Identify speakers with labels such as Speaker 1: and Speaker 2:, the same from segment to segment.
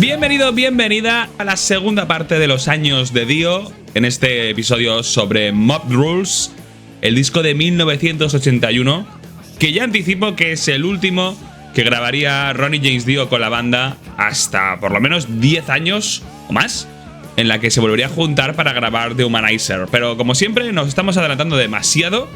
Speaker 1: Bienvenido, bienvenida a la segunda parte de los años de Dio, en este episodio sobre Mob Rules, el disco de 1981, que ya anticipo que es el último que grabaría Ronnie James Dio con la banda hasta por lo menos 10 años o más, en la que se volvería a juntar para grabar The Humanizer. Pero como siempre nos estamos adelantando demasiado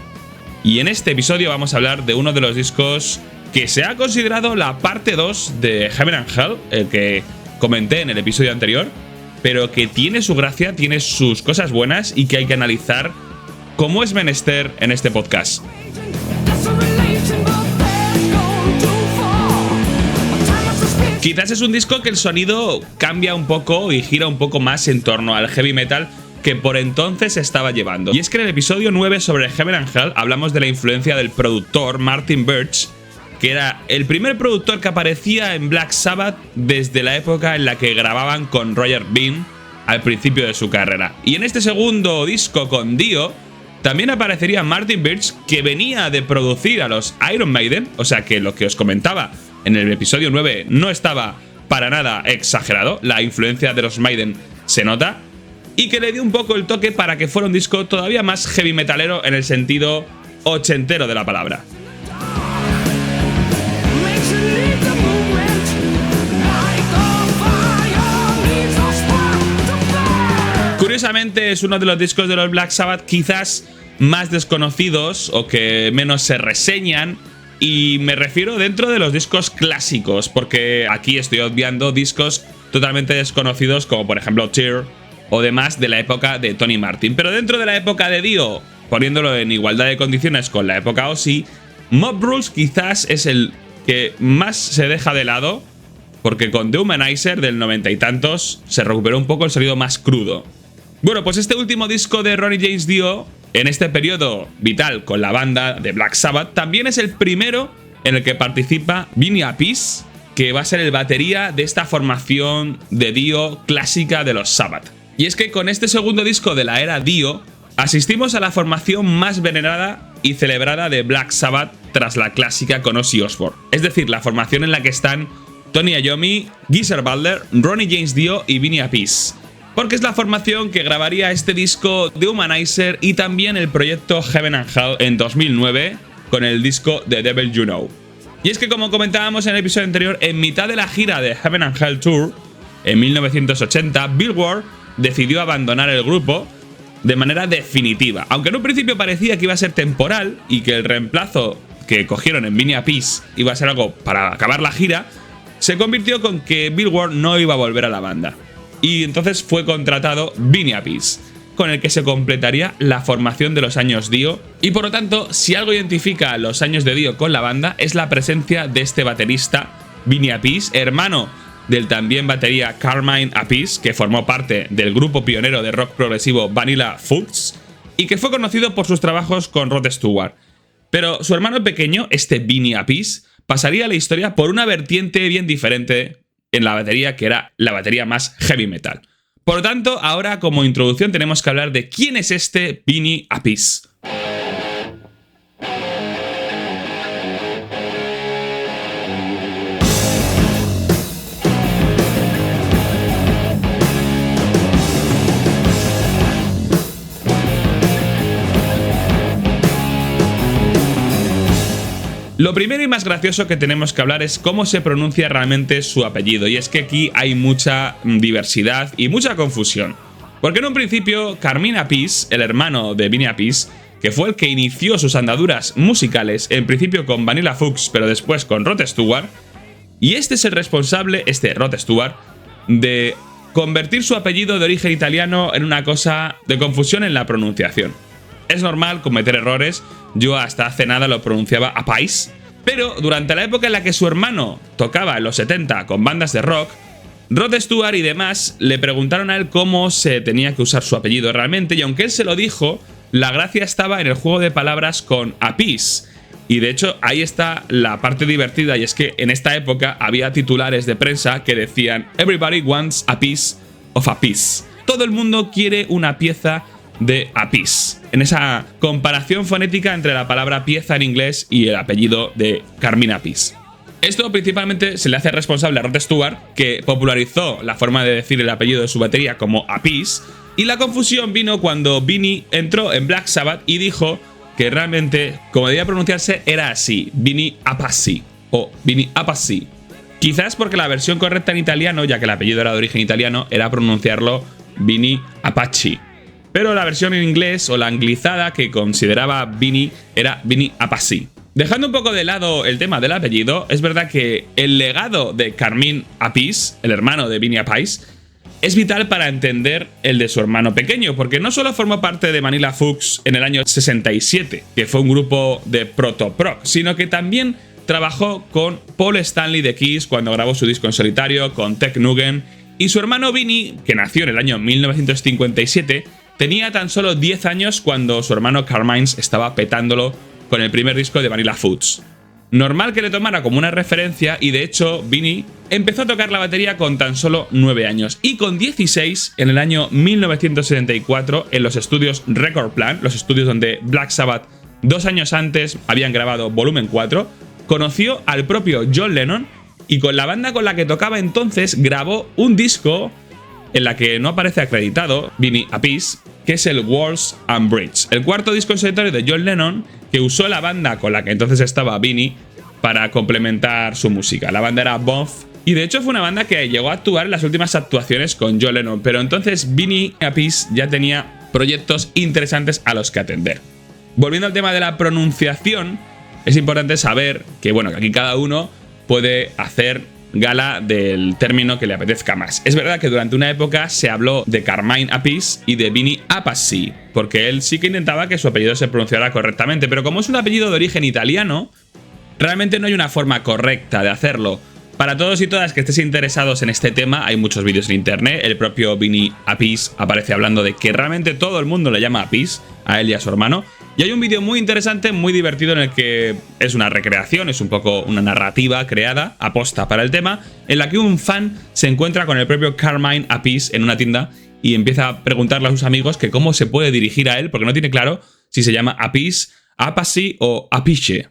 Speaker 1: y en este episodio vamos a hablar de uno de los discos que se ha considerado la parte 2 de Heaven and Hell, el que comenté en el episodio anterior, pero que tiene su gracia, tiene sus cosas buenas y que hay que analizar como es menester en este podcast. Quizás es un disco que el sonido cambia un poco y gira un poco más en torno al heavy metal que por entonces estaba llevando. Y es que en el episodio 9 sobre Heaven and Hell hablamos de la influencia del productor Martin Birch, que era el primer productor que aparecía en Black Sabbath desde la época en la que grababan con Roger Bean al principio de su carrera. Y en este segundo disco con Dio también aparecería Martin Birch, que venía de producir a los Iron Maiden, o sea que lo que os comentaba en el episodio 9 no estaba para nada exagerado, la influencia de los Maiden se nota, y que le dio un poco el toque para que fuera un disco todavía más heavy metalero en el sentido ochentero de la palabra. Curiosamente es uno de los discos de los Black Sabbath quizás más desconocidos o que menos se reseñan, y me refiero dentro de los discos clásicos, porque aquí estoy obviando discos totalmente desconocidos como por ejemplo Tear o demás de la época de Tony Martin. Pero dentro de la época de Dio, poniéndolo en igualdad de condiciones con la época Ozzy, Mob Rules quizás es el que más se deja de lado, porque con The Humanizer del 90 y tantos se recuperó un poco el sonido más crudo. Bueno, pues este último disco de Ronnie James Dio, en este periodo vital con la banda de Black Sabbath, también es el primero en el que participa Vinny Appice, que va a ser el batería de esta formación de Dio clásica de los Sabbath. Y es que con este segundo disco de la era Dio, asistimos a la formación más venerada y celebrada de Black Sabbath tras la clásica con Ozzy Osbourne. Es decir, la formación en la que están Tony Iommi, Geezer Butler, Ronnie James Dio y Vinny Appice, porque es la formación que grabaría este disco de Humanizer y también el proyecto Heaven and Hell en 2009 con el disco The Devil You Know. Y es que, como comentábamos en el episodio anterior, en mitad de la gira de Heaven and Hell Tour, en 1980, Bill Ward decidió abandonar el grupo de manera definitiva. Aunque en un principio parecía que iba a ser temporal y que el reemplazo que cogieron en Vinny Appice iba a ser algo para acabar la gira, se convirtió con que Bill Ward no iba a volver a la banda. Y entonces fue contratado Vinny Appice, con el que se completaría la formación de los años Dio. Y por lo tanto, si algo identifica los años de Dio con la banda, es la presencia de este baterista, Vinny Appice, hermano del también batería Carmine Appice, que formó parte del grupo pionero de rock progresivo Vanilla Fudge y que fue conocido por sus trabajos con Rod Stewart. Pero su hermano pequeño, este Vinny Appice, pasaría a la historia por una vertiente bien diferente en la batería, que era la batería más heavy metal. Por lo tanto, ahora como introducción tenemos que hablar de quién es este Vinny Appice. Lo primero y más gracioso que tenemos que hablar es cómo se pronuncia realmente su apellido, y es que aquí hay mucha diversidad y mucha confusión. Porque en un principio, Carmine Appice, el hermano de Vinny Appice, que fue el que inició sus andaduras musicales, en principio con Vanilla Fudge, pero después con Rod Stewart, y este es el responsable, Rod Stewart, de convertir su apellido de origen italiano en una cosa de confusión en la pronunciación. Es normal cometer errores, yo hasta hace nada lo pronunciaba Appice, pero durante la época en la que su hermano tocaba en los 70 con bandas de rock, Rod Stewart y demás le preguntaron a él cómo se tenía que usar su apellido realmente, y aunque él se lo dijo, la gracia estaba en el juego de palabras con Appice. Y de hecho ahí está la parte divertida, y es que en esta época había titulares de prensa que decían "Everybody wants a piece of Appice". Todo el mundo quiere una pieza de Appice, en esa comparación fonética entre la palabra pieza en inglés y el apellido de Carmine Appice. Esto principalmente se le hace responsable a Rod Stewart, que popularizó la forma de decir el apellido de su batería como Appice, y la confusión vino cuando Vinnie entró en Black Sabbath y dijo que realmente, como debía pronunciarse, era así, Vinnie Appice o Vinnie Appice. Quizás porque la versión correcta en italiano, ya que el apellido era de origen italiano, era pronunciarlo Vinnie Apache. Pero la versión en inglés o la anglizada que consideraba Vinnie era Vinnie Appice. Dejando un poco de lado el tema del apellido, es verdad que el legado de Carmine Appice, el hermano de Vinnie Appice, es vital para entender el de su hermano pequeño, porque no solo formó parte de Manila Fux en el año 67, que fue un grupo de proto-prog, sino que también trabajó con Paul Stanley de Kiss cuando grabó su disco en solitario, con Ted Nugent, y su hermano Vinnie, que nació en el año 1957, tenía tan solo 10 años cuando su hermano Carmine estaba petándolo con el primer disco de Vanilla Fudge. Normal que le tomara como una referencia y de hecho Vinnie empezó a tocar la batería con tan solo 9 años y con 16 en el año 1974 en los estudios Record Plant, los estudios donde Black Sabbath 2 años antes habían grabado Volumen 4, conoció al propio John Lennon y con la banda con la que tocaba entonces grabó un disco en la que no aparece acreditado Vinnie Appice, que es el Walls and Bridge, el cuarto disco en solitario de John Lennon que usó la banda con la que entonces estaba Vinnie para complementar su música. La banda era Buff y de hecho fue una banda que llegó a actuar en las últimas actuaciones con John Lennon, pero entonces Vinnie Appice ya tenía proyectos interesantes a los que atender. Volviendo al tema de la pronunciación, es importante saber que, bueno, que aquí cada uno puede hacer gala del término que le apetezca más. Es verdad que durante una época se habló de Carmine Appice y de Vinnie Appice, porque él sí que intentaba que su apellido se pronunciara correctamente, pero como es un apellido de origen italiano, realmente no hay una forma correcta de hacerlo. Para todos y todas que estéis interesados en este tema, hay muchos vídeos en internet. El propio Vinnie Appice aparece hablando de que realmente todo el mundo le llama Appice, a él y a su hermano. Y hay un vídeo muy interesante, muy divertido, en el que es una recreación, es un poco una narrativa creada, aposta para el tema, en la que un fan se encuentra con el propio Carmine Appice en una tienda y empieza a preguntarle a sus amigos que cómo se puede dirigir a él, porque no tiene claro si se llama Appice, Appice o Appice.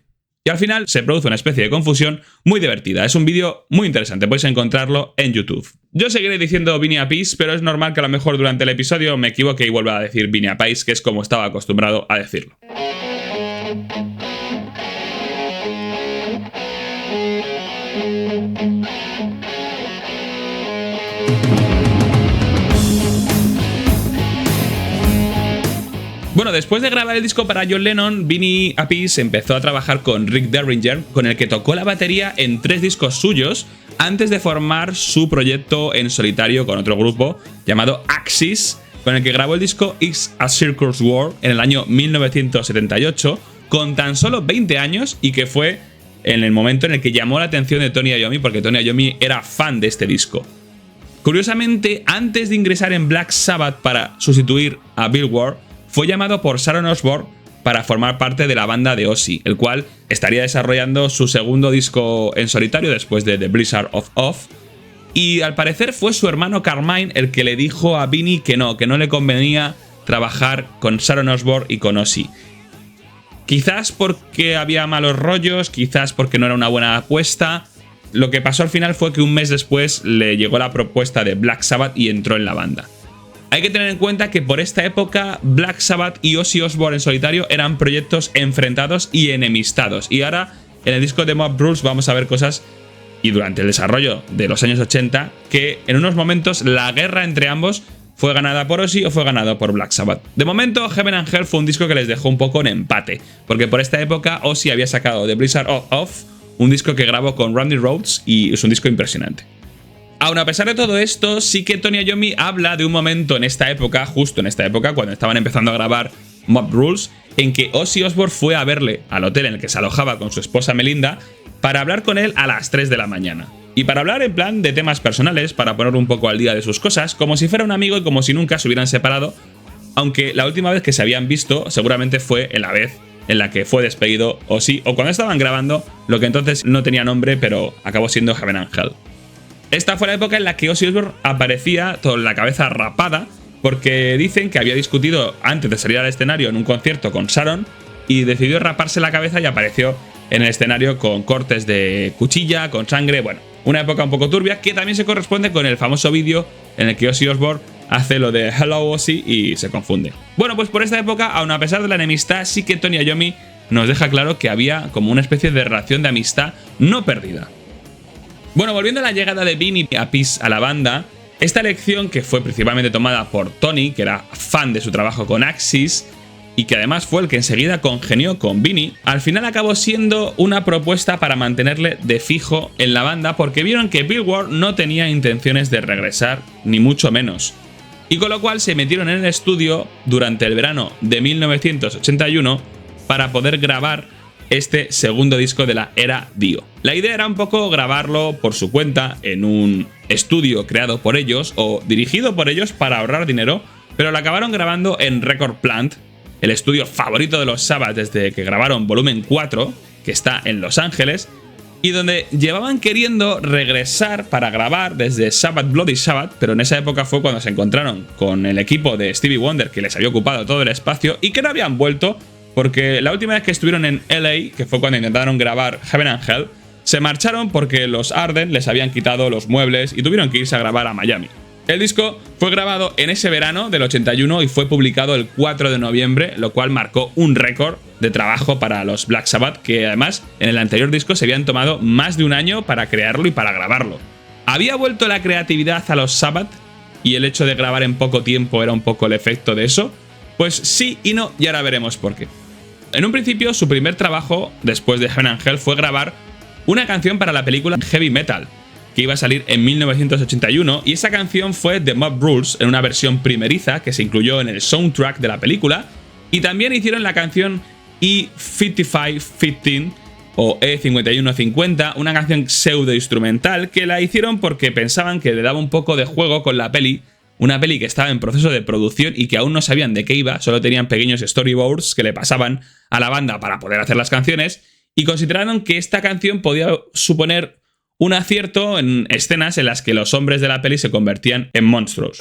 Speaker 1: Y al final se produce una especie de confusión muy divertida. Es un vídeo muy interesante, podéis encontrarlo en YouTube. Yo seguiré diciendo Vinnie Appice, pero es normal que a lo mejor durante el episodio me equivoque y vuelva a decir Vinnie Appice, que es como estaba acostumbrado a decirlo. Bueno, después de grabar el disco para John Lennon, Vinnie Appice empezó a trabajar con Rick Derringer, con el que tocó la batería en 3 discos suyos antes de formar su proyecto en solitario con otro grupo llamado Axis, con el que grabó el disco It's a Circus War en el año 1978, con tan solo 20 años, y que fue en el momento en el que llamó la atención de Tony Iommi, porque Tony Iommi era fan de este disco. Curiosamente, antes de ingresar en Black Sabbath para sustituir a Bill Ward, fue llamado por Sharon Osbourne para formar parte de la banda de Ozzy, el cual estaría desarrollando su segundo disco en solitario después de The Blizzard of Oz. Y al parecer fue su hermano Carmine el que le dijo a Vinnie que no le convenía trabajar con Sharon Osbourne y con Ozzy. Quizás porque había malos rollos, quizás porque no era una buena apuesta. Lo que pasó al final fue que un mes después le llegó la propuesta de Black Sabbath y entró en la banda. Hay que tener en cuenta que por esta época Black Sabbath y Ozzy Osbourne en solitario eran proyectos enfrentados y enemistados. Y ahora en el disco de Mob Rules vamos a ver cosas, y durante el desarrollo de los años 80, que en unos momentos la guerra entre ambos fue ganada por Ozzy o fue ganada por Black Sabbath. De momento, Heaven and Hell fue un disco que les dejó un poco en empate, porque por esta época Ozzy había sacado The Blizzard of Oz, un disco que grabó con Randy Rhoads y es un disco impresionante. Aún a pesar de todo esto, sí que Tony Iommi habla de un momento en esta época, justo en esta época, cuando estaban empezando a grabar Mob Rules, en que Ozzy Osbourne fue a verle al hotel en el que se alojaba con su esposa Melinda para hablar con él a las 3 de la mañana. Y para hablar en plan de temas personales, para poner un poco al día de sus cosas, como si fuera un amigo y como si nunca se hubieran separado, aunque la última vez que se habían visto seguramente fue en la vez en la que fue despedido Ozzy, o cuando estaban grabando lo que entonces no tenía nombre, pero acabó siendo Heaven and Hell. Esta fue la época en la que Ozzy Osbourne aparecía con la cabeza rapada, porque dicen que había discutido antes de salir al escenario en un concierto con Sharon y decidió raparse la cabeza y apareció en el escenario con cortes de cuchilla, con sangre, bueno, una época un poco turbia que también se corresponde con el famoso vídeo en el que Ozzy Osbourne hace lo de Hello Ozzy y se confunde. Bueno, pues por esta época, aun a pesar de la enemistad, sí que Tony Iommi nos deja claro que había como una especie de relación de amistad no perdida. Bueno, volviendo a la llegada de Vinnie Appice a la banda, esta elección, que fue principalmente tomada por Tony, que era fan de su trabajo con Axis, y que además fue el que enseguida congenió con Vinnie, al final acabó siendo una propuesta para mantenerle de fijo en la banda porque vieron que Bill Ward no tenía intenciones de regresar, ni mucho menos. Y con lo cual se metieron en el estudio durante el verano de 1981 para poder grabar este segundo disco de la era Dio. La idea era un poco grabarlo por su cuenta en un estudio creado por ellos o dirigido por ellos para ahorrar dinero, pero lo acabaron grabando en Record Plant, el estudio favorito de los Sabbath desde que grabaron Volumen 4, que está en Los Ángeles, y donde llevaban queriendo regresar para grabar desde Sabbath Bloody Sabbath, pero en esa época fue cuando se encontraron con el equipo de Stevie Wonder, que les había ocupado todo el espacio y que no habían vuelto porque la última vez que estuvieron en LA, que fue cuando intentaron grabar Heaven and Hell, se marcharon porque los Arden les habían quitado los muebles y tuvieron que irse a grabar a Miami. El disco fue grabado en ese verano del 81 y fue publicado el 4 de noviembre, lo cual marcó un récord de trabajo para los Black Sabbath, que además en el anterior disco se habían tomado más de un año para crearlo y para grabarlo. ¿Había vuelto la creatividad a los Sabbath y el hecho de grabar en poco tiempo era un poco el efecto de eso? Pues sí y no, y ahora veremos por qué. En un principio, su primer trabajo, después de Heaven and Hell, fue grabar una canción para la película Heavy Metal, que iba a salir en 1981, y esa canción fue The Mob Rules en una versión primeriza que se incluyó en el soundtrack de la película, y también hicieron la canción E5515 o E5150, una canción pseudo instrumental que la hicieron porque pensaban que le daba un poco de juego con la peli, una peli que estaba en proceso de producción y que aún no sabían de qué iba, solo tenían pequeños storyboards que le pasaban a la banda para poder hacer las canciones, y consideraron que esta canción podía suponer un acierto en escenas en las que los hombres de la peli se convertían en monstruos.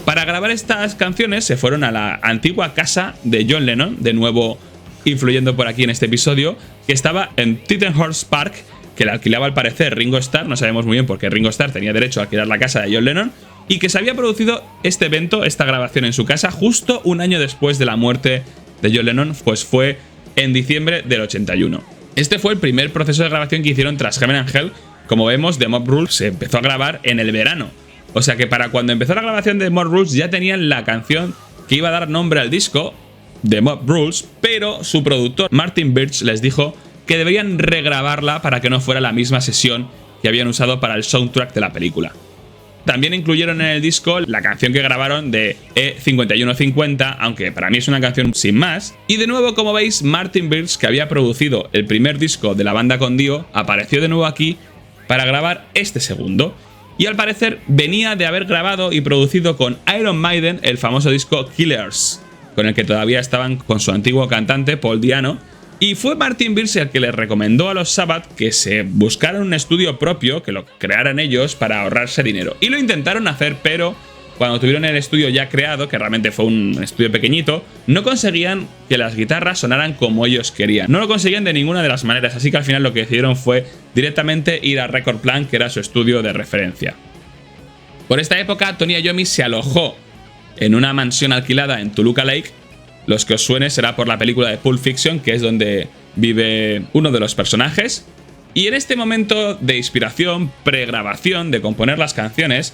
Speaker 1: Para grabar estas canciones se fueron a la antigua casa de John Lennon, de nuevo influyendo por aquí en este episodio, que estaba en Tittenhurst Park, que la alquilaba al parecer Ringo Starr, no sabemos muy bien por qué Ringo Starr tenía derecho a alquilar la casa de John Lennon, y que se había producido este evento, esta grabación en su casa, justo un año después de la muerte de John Lennon, pues fue en diciembre del 81. Este fue el primer proceso de grabación que hicieron tras Heaven and Hell. Como vemos, The Mob Rules se empezó a grabar en el verano, o sea que para cuando empezó la grabación de The Mob Rules ya tenían la canción que iba a dar nombre al disco, The Mob Rules, pero su productor Martin Birch les dijo que deberían regrabarla para que no fuera la misma sesión que habían usado para el soundtrack de la película. También incluyeron en el disco la canción que grabaron de E5150, aunque para mí es una canción sin más. Y de nuevo, como veis, Martin Birch, que había producido el primer disco de la banda con Dio, apareció de nuevo aquí para grabar este segundo. Y al parecer venía de haber grabado y producido con Iron Maiden el famoso disco Killers, con el que todavía estaban con su antiguo cantante Paul Di'Anno. Y fue Martin Birch el que les recomendó a los Sabbath que se buscaran un estudio propio, que lo crearan ellos para ahorrarse dinero. Y lo intentaron hacer, pero cuando tuvieron el estudio ya creado, que realmente fue un estudio pequeñito, no conseguían que las guitarras sonaran como ellos querían. No lo conseguían de ninguna de las maneras, así que al final lo que decidieron fue directamente ir a Record Plant, que era su estudio de referencia. Por esta época, Tony Iommi se alojó en una mansión alquilada en Toluca Lake. Los que os suene será por la película de Pulp Fiction, que es donde vive uno de los personajes. Y en este momento de inspiración, pregrabación, de componer las canciones,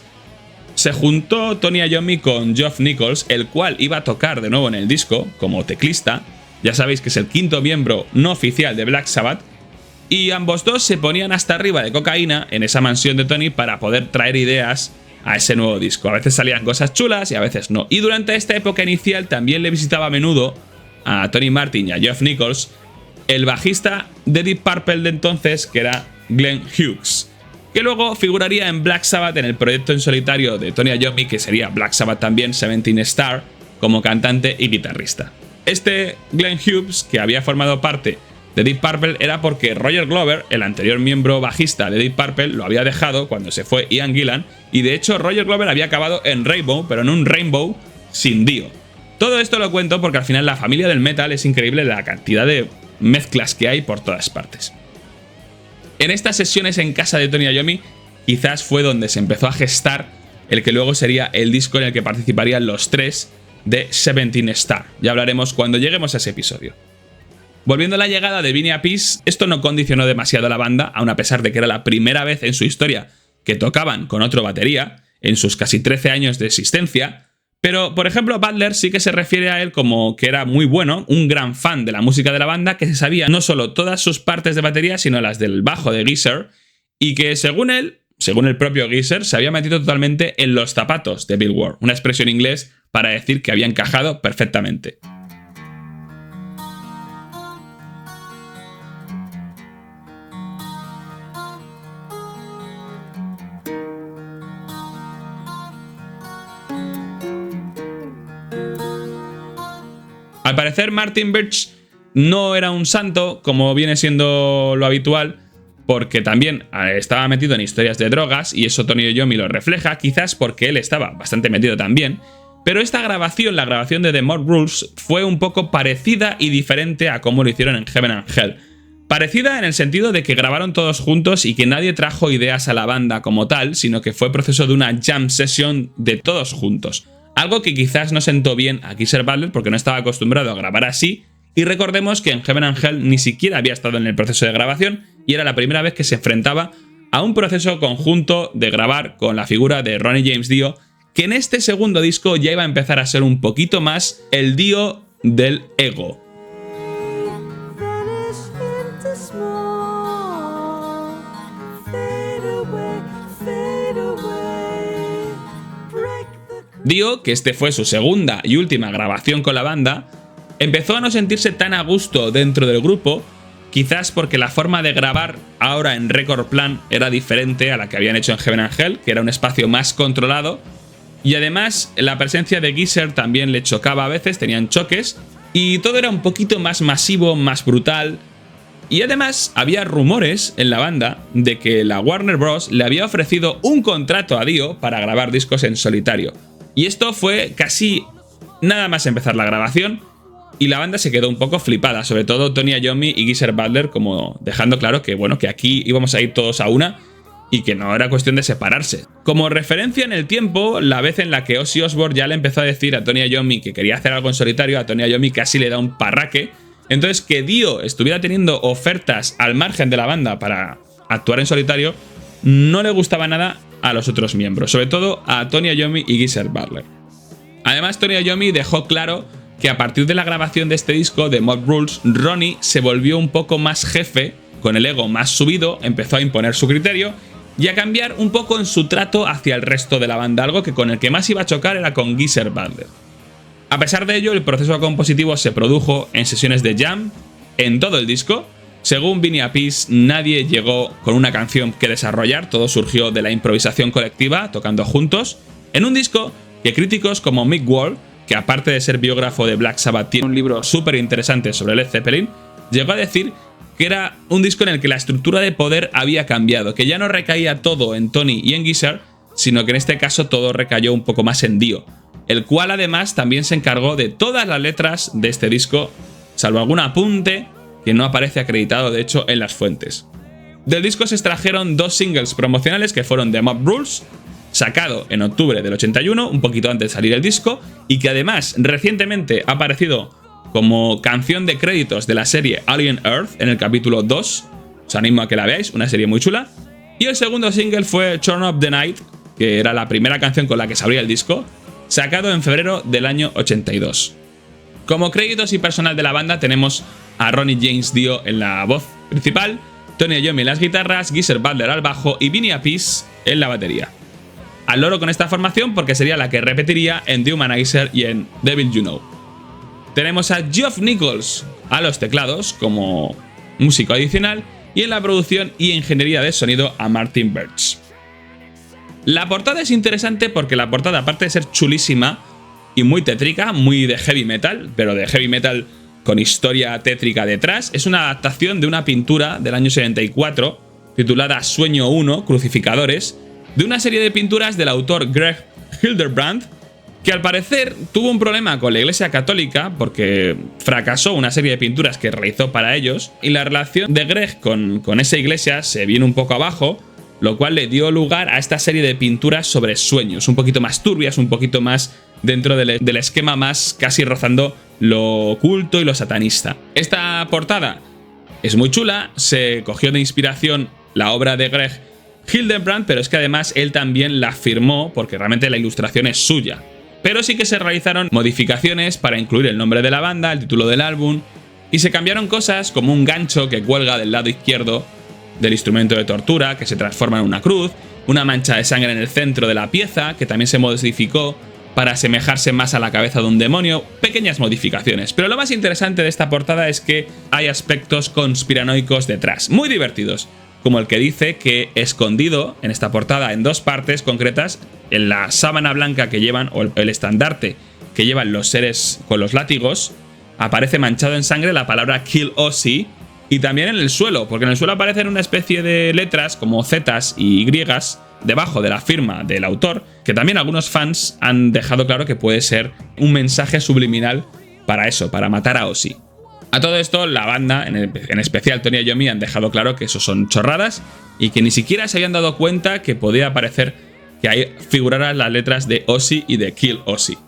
Speaker 1: se juntó Tony Iommi con Geoff Nichols, el cual iba a tocar de nuevo en el disco como teclista. Ya sabéis que es el quinto miembro no oficial de Black Sabbath. Y ambos dos se ponían hasta arriba de cocaína en esa mansión de Tony para poder traer ideas a ese nuevo disco. A veces salían cosas chulas y a veces no. Y durante esta época inicial también le visitaba a menudo a Tony Martin y a Geoff Nichols el bajista de Deep Purple de entonces, que era Glenn Hughes, que luego figuraría en Black Sabbath en el proyecto en solitario de Tony Iommi, que sería Black Sabbath también, 17 Star, como cantante y guitarrista. Este Glenn Hughes, que había formado parte de Deep Purple era porque Roger Glover, el anterior miembro bajista de Deep Purple, lo había dejado cuando se fue Ian Gillan, y de hecho Roger Glover había acabado en Rainbow, pero en un Rainbow sin Dio. Todo esto lo cuento porque al final la familia del metal es increíble la cantidad de mezclas que hay por todas partes. En estas sesiones en casa de Tony Iommi quizás fue donde se empezó a gestar el que luego sería el disco en el que participarían los tres de Seventeen Star. Ya hablaremos cuando lleguemos a ese episodio. Volviendo a la llegada de Vinny Appice, esto no condicionó demasiado a la banda, aun a pesar de que era la primera vez en su historia que tocaban con otro batería, en sus casi 13 años de existencia. Pero, por ejemplo, Butler sí que se refiere a él como que era muy bueno, un gran fan de la música de la banda, que se sabía no solo todas sus partes de batería, sino las del bajo de Geezer, y que según él, según el propio Geezer, se había metido totalmente en los zapatos de Bill Ward, una expresión inglés para decir que había encajado perfectamente. Al parecer, Martin Birch no era un santo, como viene siendo lo habitual, porque también estaba metido en historias de drogas, y eso Tony Iommi lo refleja, quizás porque él estaba bastante metido también. Pero esta grabación, la grabación de The Mob Rules, fue un poco parecida y diferente a cómo lo hicieron en Heaven and Hell. Parecida en el sentido de que grabaron todos juntos y que nadie trajo ideas a la banda como tal, sino que fue proceso de una jam session de todos juntos. Algo que quizás no sentó bien a Geezer Butler porque no estaba acostumbrado a grabar así, y recordemos que en Heaven and Hell ni siquiera había estado en el proceso de grabación y era la primera vez que se enfrentaba a un proceso conjunto de grabar con la figura de Ronnie James Dio, que en este segundo disco ya iba a empezar a ser un poquito más el Dio del ego. Dio, que este fue su segunda y última grabación con la banda, empezó a no sentirse tan a gusto dentro del grupo, quizás porque la forma de grabar ahora en Record Plant era diferente a la que habían hecho en Heaven and Hell, que era un espacio más controlado, y además la presencia de Geezer también le chocaba a veces, tenían choques, y todo era un poquito más masivo, más brutal. Y además había rumores en la banda de que la Warner Bros. Le había ofrecido un contrato a Dio para grabar discos en solitario. Y esto fue casi nada más empezar la grabación, y la banda se quedó un poco flipada, sobre todo Tony Iommi y Geezer Butler, como dejando claro que, bueno, que aquí íbamos a ir todos a una y que no era cuestión de separarse. Como referencia en el tiempo, la vez en la que Ozzy Osbourne ya le empezó a decir a Tony Iommi que quería hacer algo en solitario, a Tony Iommi casi le da un parraque. Entonces, que Dio estuviera teniendo ofertas al margen de la banda para actuar en solitario no le gustaba nada a los otros miembros, sobre todo a Tony Iommi y Geezer Butler. Además, Tony Iommi dejó claro que a partir de la grabación de este disco, de Mob Rules, Ronnie se volvió un poco más jefe, con el ego más subido, empezó a imponer su criterio y a cambiar un poco en su trato hacia el resto de la banda, algo que con el que más iba a chocar era con Geezer Butler. A pesar de ello, el proceso compositivo se produjo en sesiones de jam en todo el disco. Según Vinny Appice, nadie llegó con una canción que desarrollar, todo surgió de la improvisación colectiva, tocando juntos, en un disco que críticos como Mick Wall, que aparte de ser biógrafo de Black Sabbath tiene un libro súper interesante sobre Led Zeppelin, llegó a decir que era un disco en el que la estructura de poder había cambiado, que ya no recaía todo en Tony y en Geezer, sino que en este caso todo recayó un poco más en Dio, el cual además también se encargó de todas las letras de este disco, salvo algún apunte que no aparece acreditado de hecho en las fuentes. Del disco se extrajeron dos singles promocionales que fueron The Mob Rules, sacado en octubre del 81, un poquito antes de salir el disco, y que además recientemente ha aparecido como canción de créditos de la serie Alien Earth en el capítulo 2, os animo a que la veáis, una serie muy chula. Y el segundo single fue Turn Up the Night, que era la primera canción con la que se abría el disco, sacado en febrero del año 82. Como créditos y personal de la banda tenemos a Ronnie James Dio en la voz principal, Tony Iommi en las guitarras, Geezer Butler al bajo y Vinny Appice en la batería. Al loro con esta formación porque sería la que repetiría en The Humanizer y en Devil You Know. Tenemos a Geoff Nichols a los teclados como músico adicional y en la producción y ingeniería de sonido a Martin Birch. La portada es interesante porque la portada, aparte de ser chulísima y muy tétrica, muy de heavy metal, pero de heavy metal con historia tétrica detrás. Es una adaptación de una pintura del año 74 titulada Sueño 1, Crucificadores, de una serie de pinturas del autor Greg Hildebrandt, que al parecer tuvo un problema con la Iglesia Católica porque fracasó una serie de pinturas que realizó para ellos, y la relación de Greg con esa iglesia se vino un poco abajo, lo cual le dio lugar a esta serie de pinturas sobre sueños, un poquito más turbias, un poquito más dentro del esquema más casi rozando lo oculto y lo satanista. Esta portada es muy chula, se cogió de inspiración la obra de Greg Hildebrandt, pero es que además él también la firmó porque realmente la ilustración es suya. Pero sí que se realizaron modificaciones para incluir el nombre de la banda, el título del álbum, y se cambiaron cosas como un gancho que cuelga del lado izquierdo del instrumento de tortura, que se transforma en una cruz, una mancha de sangre en el centro de la pieza, que también se modificó para asemejarse más a la cabeza de un demonio, pequeñas modificaciones. Pero lo más interesante de esta portada es que hay aspectos conspiranoicos detrás, muy divertidos, como el que dice que escondido en esta portada en dos partes concretas, en la sábana blanca que llevan, o el estandarte que llevan los seres con los látigos, aparece manchado en sangre la palabra Kill Ozzy, y también en el suelo, porque en el suelo aparecen una especie de letras como Zetas y Y's debajo de la firma del autor, que también algunos fans han dejado claro que puede ser un mensaje subliminal para eso, para matar a Ozzy. A todo esto, la banda, en especial Tony Iommi, han dejado claro que eso son chorradas y que ni siquiera se habían dado cuenta que podía parecer que ahí figuraran las letras de Ozzy y de Kill Ozzy.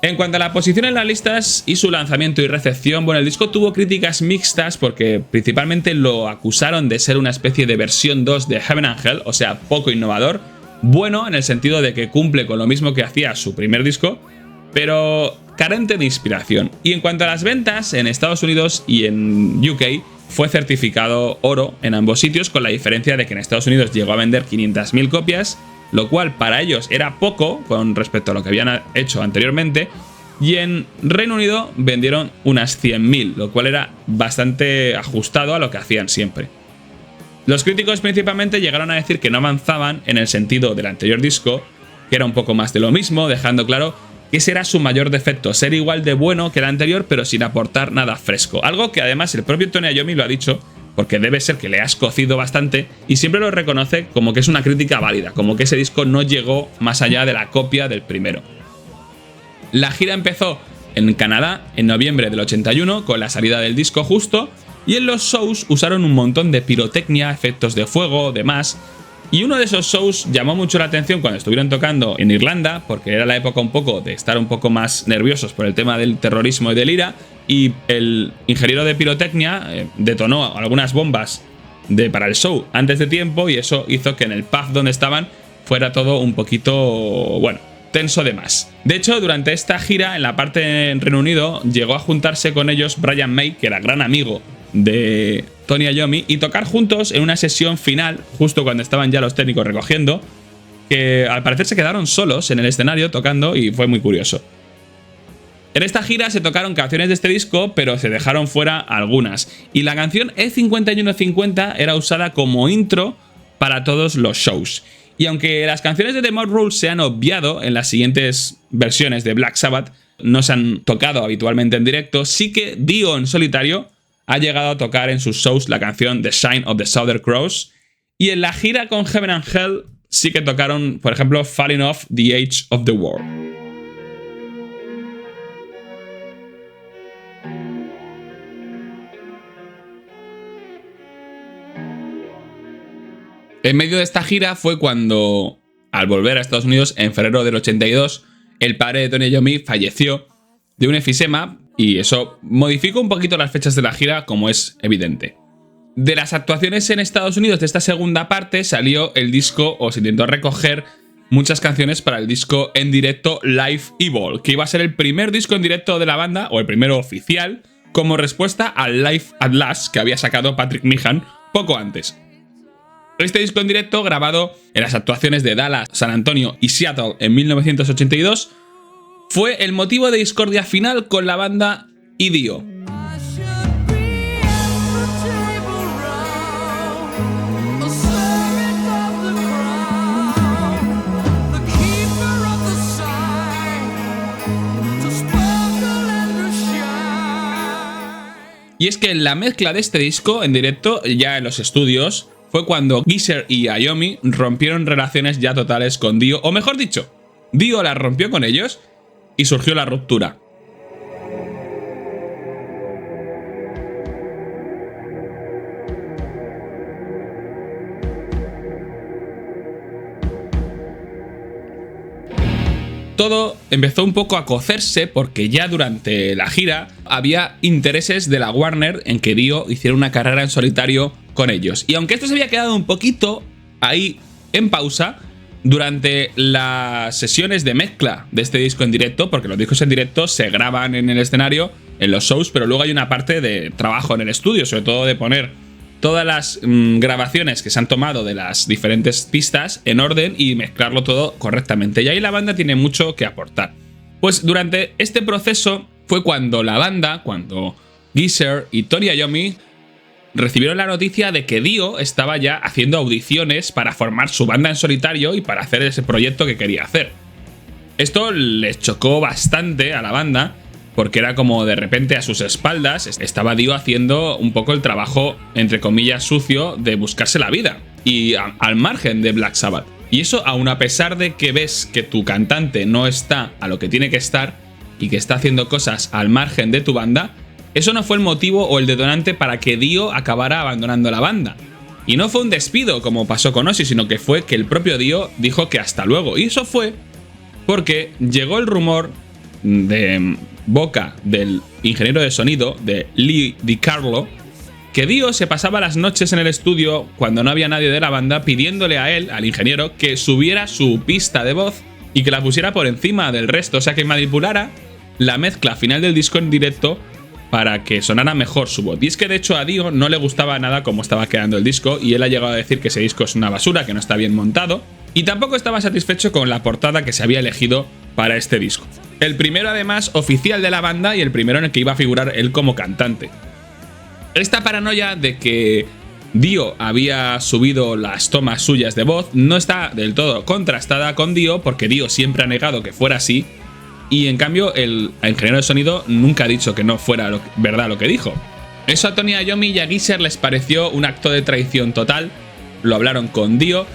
Speaker 1: En cuanto a la posición en las listas y su lanzamiento y recepción, bueno, el disco tuvo críticas mixtas porque principalmente lo acusaron de ser una especie de versión 2 de Heaven and Hell, o sea, poco innovador, bueno en el sentido de que cumple con lo mismo que hacía su primer disco, pero carente de inspiración. Y en cuanto a las ventas, en Estados Unidos y en UK fue certificado oro en ambos sitios, con la diferencia de que en Estados Unidos llegó a vender 500.000 copias, lo cual para ellos era poco con respecto a lo que habían hecho anteriormente, y en Reino Unido vendieron unas 100.000, lo cual era bastante ajustado a lo que hacían siempre. Los críticos principalmente llegaron a decir que no avanzaban en el sentido del anterior disco, que era un poco más de lo mismo, dejando claro que ese era su mayor defecto, ser igual de bueno que el anterior pero sin aportar nada fresco. Algo que además el propio Tony Iommi lo ha dicho, porque debe ser que le has cocido bastante y siempre lo reconoce como que es una crítica válida, como que ese disco no llegó más allá de la copia del primero. La gira empezó en Canadá en noviembre del 81 con la salida del disco justo, y en los shows usaron un montón de pirotecnia, efectos de fuego, demás. Y uno de esos shows llamó mucho la atención cuando estuvieron tocando en Irlanda, porque era la época un poco de estar un poco más nerviosos por el tema del terrorismo y del IRA, y el ingeniero de pirotecnia detonó algunas bombas para el show antes de tiempo, y eso hizo que en el pub donde estaban fuera todo un poquito, bueno, tenso de más. De hecho, durante esta gira, en la parte en Reino Unido, llegó a juntarse con ellos Brian May, que era gran amigo de Tony Iommi, y tocar juntos en una sesión final, justo cuando estaban ya los técnicos recogiendo, que al parecer se quedaron solos en el escenario tocando y fue muy curioso. En esta gira se tocaron canciones de este disco, pero se dejaron fuera algunas, y la canción E5150 era usada como intro para todos los shows. Y aunque las canciones de The Mob Rules se han obviado en las siguientes versiones de Black Sabbath, no se han tocado habitualmente en directo, sí que Dio en solitario ha llegado a tocar en sus shows la canción The Sign of the Southern Cross, y en la gira con Heaven and Hell sí que tocaron, por ejemplo, Falling Off the Edge of the World. En medio de esta gira fue cuando, al volver a Estados Unidos en febrero del 82, el padre de Tony Iommi falleció de un enfisema, y eso modificó un poquito las fechas de la gira, como es evidente. De las actuaciones en Estados Unidos de esta segunda parte salió el disco, o se intentó recoger muchas canciones para el disco en directo Live Evil, que iba a ser el primer disco en directo de la banda, o el primero oficial, como respuesta al Live at Last que había sacado Patrick Meehan poco antes. Este disco en directo, grabado en las actuaciones de Dallas, San Antonio y Seattle en 1982, fue el motivo de discordia final con la banda y Dio. Y es que la mezcla de este disco en directo, ya en los estudios, fue cuando Geezer y Iommi rompieron relaciones ya totales con Dio, o mejor dicho, Dio las rompió con ellos y surgió la ruptura. Todo empezó un poco a cocerse porque ya durante la gira había intereses de la Warner en que Dio hiciera una carrera en solitario con ellos. Y aunque esto se había quedado un poquito ahí en pausa, durante las sesiones de mezcla de este disco en directo, porque los discos en directo se graban en el escenario, en los shows, pero luego hay una parte de trabajo en el estudio, sobre todo de poner todas las grabaciones que se han tomado de las diferentes pistas en orden y mezclarlo todo correctamente. Y ahí la banda tiene mucho que aportar. Pues durante este proceso fue cuando la banda, cuando Geezer y Tony Iommi recibieron la noticia de que Dio estaba ya haciendo audiciones para formar su banda en solitario y para hacer ese proyecto que quería hacer. Esto les chocó bastante a la banda, porque era como de repente a sus espaldas estaba Dio haciendo un poco el trabajo, entre comillas, sucio de buscarse la vida y al margen de Black Sabbath. Y eso aun a pesar de que ves que tu cantante no está a lo que tiene que estar y que está haciendo cosas al margen de tu banda, eso no fue el motivo o el detonante para que Dio acabara abandonando la banda. Y no fue un despido como pasó con Ozzy, sino que fue que el propio Dio dijo que hasta luego. Y eso fue porque llegó el rumor de boca del ingeniero de sonido, de Lee DiCarlo, que Dio se pasaba las noches en el estudio cuando no había nadie de la banda pidiéndole a él, al ingeniero, que subiera su pista de voz y que la pusiera por encima del resto, o sea que manipulara la mezcla final del disco en directo para que sonara mejor su voz. Y es que de hecho a Dio no le gustaba nada cómo estaba quedando el disco y él ha llegado a decir que ese disco es una basura, que no está bien montado, y tampoco estaba satisfecho con la portada que se había elegido para este disco. El primero además oficial de la banda y el primero en el que iba a figurar él como cantante. Esta paranoia de que Dio había subido las tomas suyas de voz no está del todo contrastada con Dio, porque Dio siempre ha negado que fuera así y en cambio el ingeniero de sonido nunca ha dicho que no fuera verdad lo que dijo. Eso a Tony Iommi y a Geezer les pareció un acto de traición total, lo hablaron con Dio.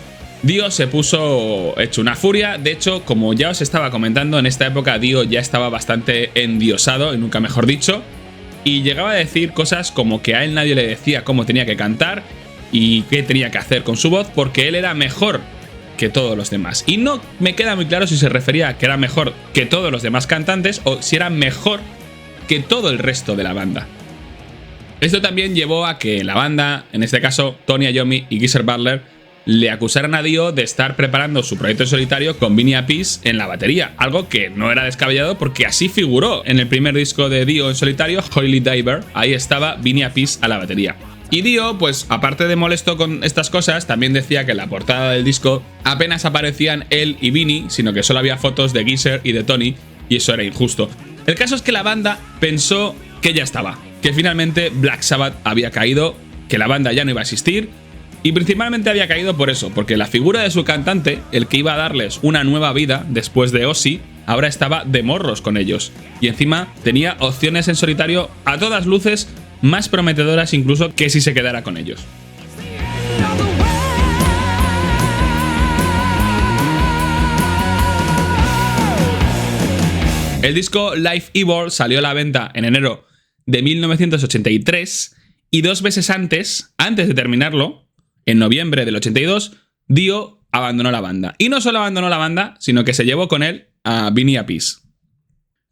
Speaker 1: Dio se puso hecho una furia. De hecho, como ya os estaba comentando, en esta época Dio ya estaba bastante endiosado, y nunca mejor dicho, y llegaba a decir cosas como que a él nadie le decía cómo tenía que cantar y qué tenía que hacer con su voz, porque él era mejor que todos los demás. Y no me queda muy claro si se refería a que era mejor que todos los demás cantantes o si era mejor que todo el resto de la banda. Esto también llevó a que la banda, en este caso Tony Iommi y Geezer Butler, le acusaran a Dio de estar preparando su proyecto en solitario con Vinny Appice en la batería, algo que no era descabellado porque así figuró en el primer disco de Dio en solitario, Holy Diver. Ahí estaba Vinny Appice a la batería. Y Dio, pues aparte de molesto con estas cosas, también decía que en la portada del disco apenas aparecían él y Vinny, sino que solo había fotos de Geezer y de Tony, y eso era injusto. El caso es que la banda pensó que ya estaba, que finalmente Black Sabbath había caído, que la banda ya no iba a existir. Y principalmente había caído por eso, porque la figura de su cantante, el que iba a darles una nueva vida después de Ozzy, ahora estaba de morros con ellos. Y encima tenía opciones en solitario a todas luces más prometedoras incluso que si se quedara con ellos. El disco Live Evil salió a la venta en enero de 1983 y 2 meses antes de terminarlo, en noviembre del 82, Dio abandonó la banda. Y no solo abandonó la banda, sino que se llevó con él a Vinny Appice.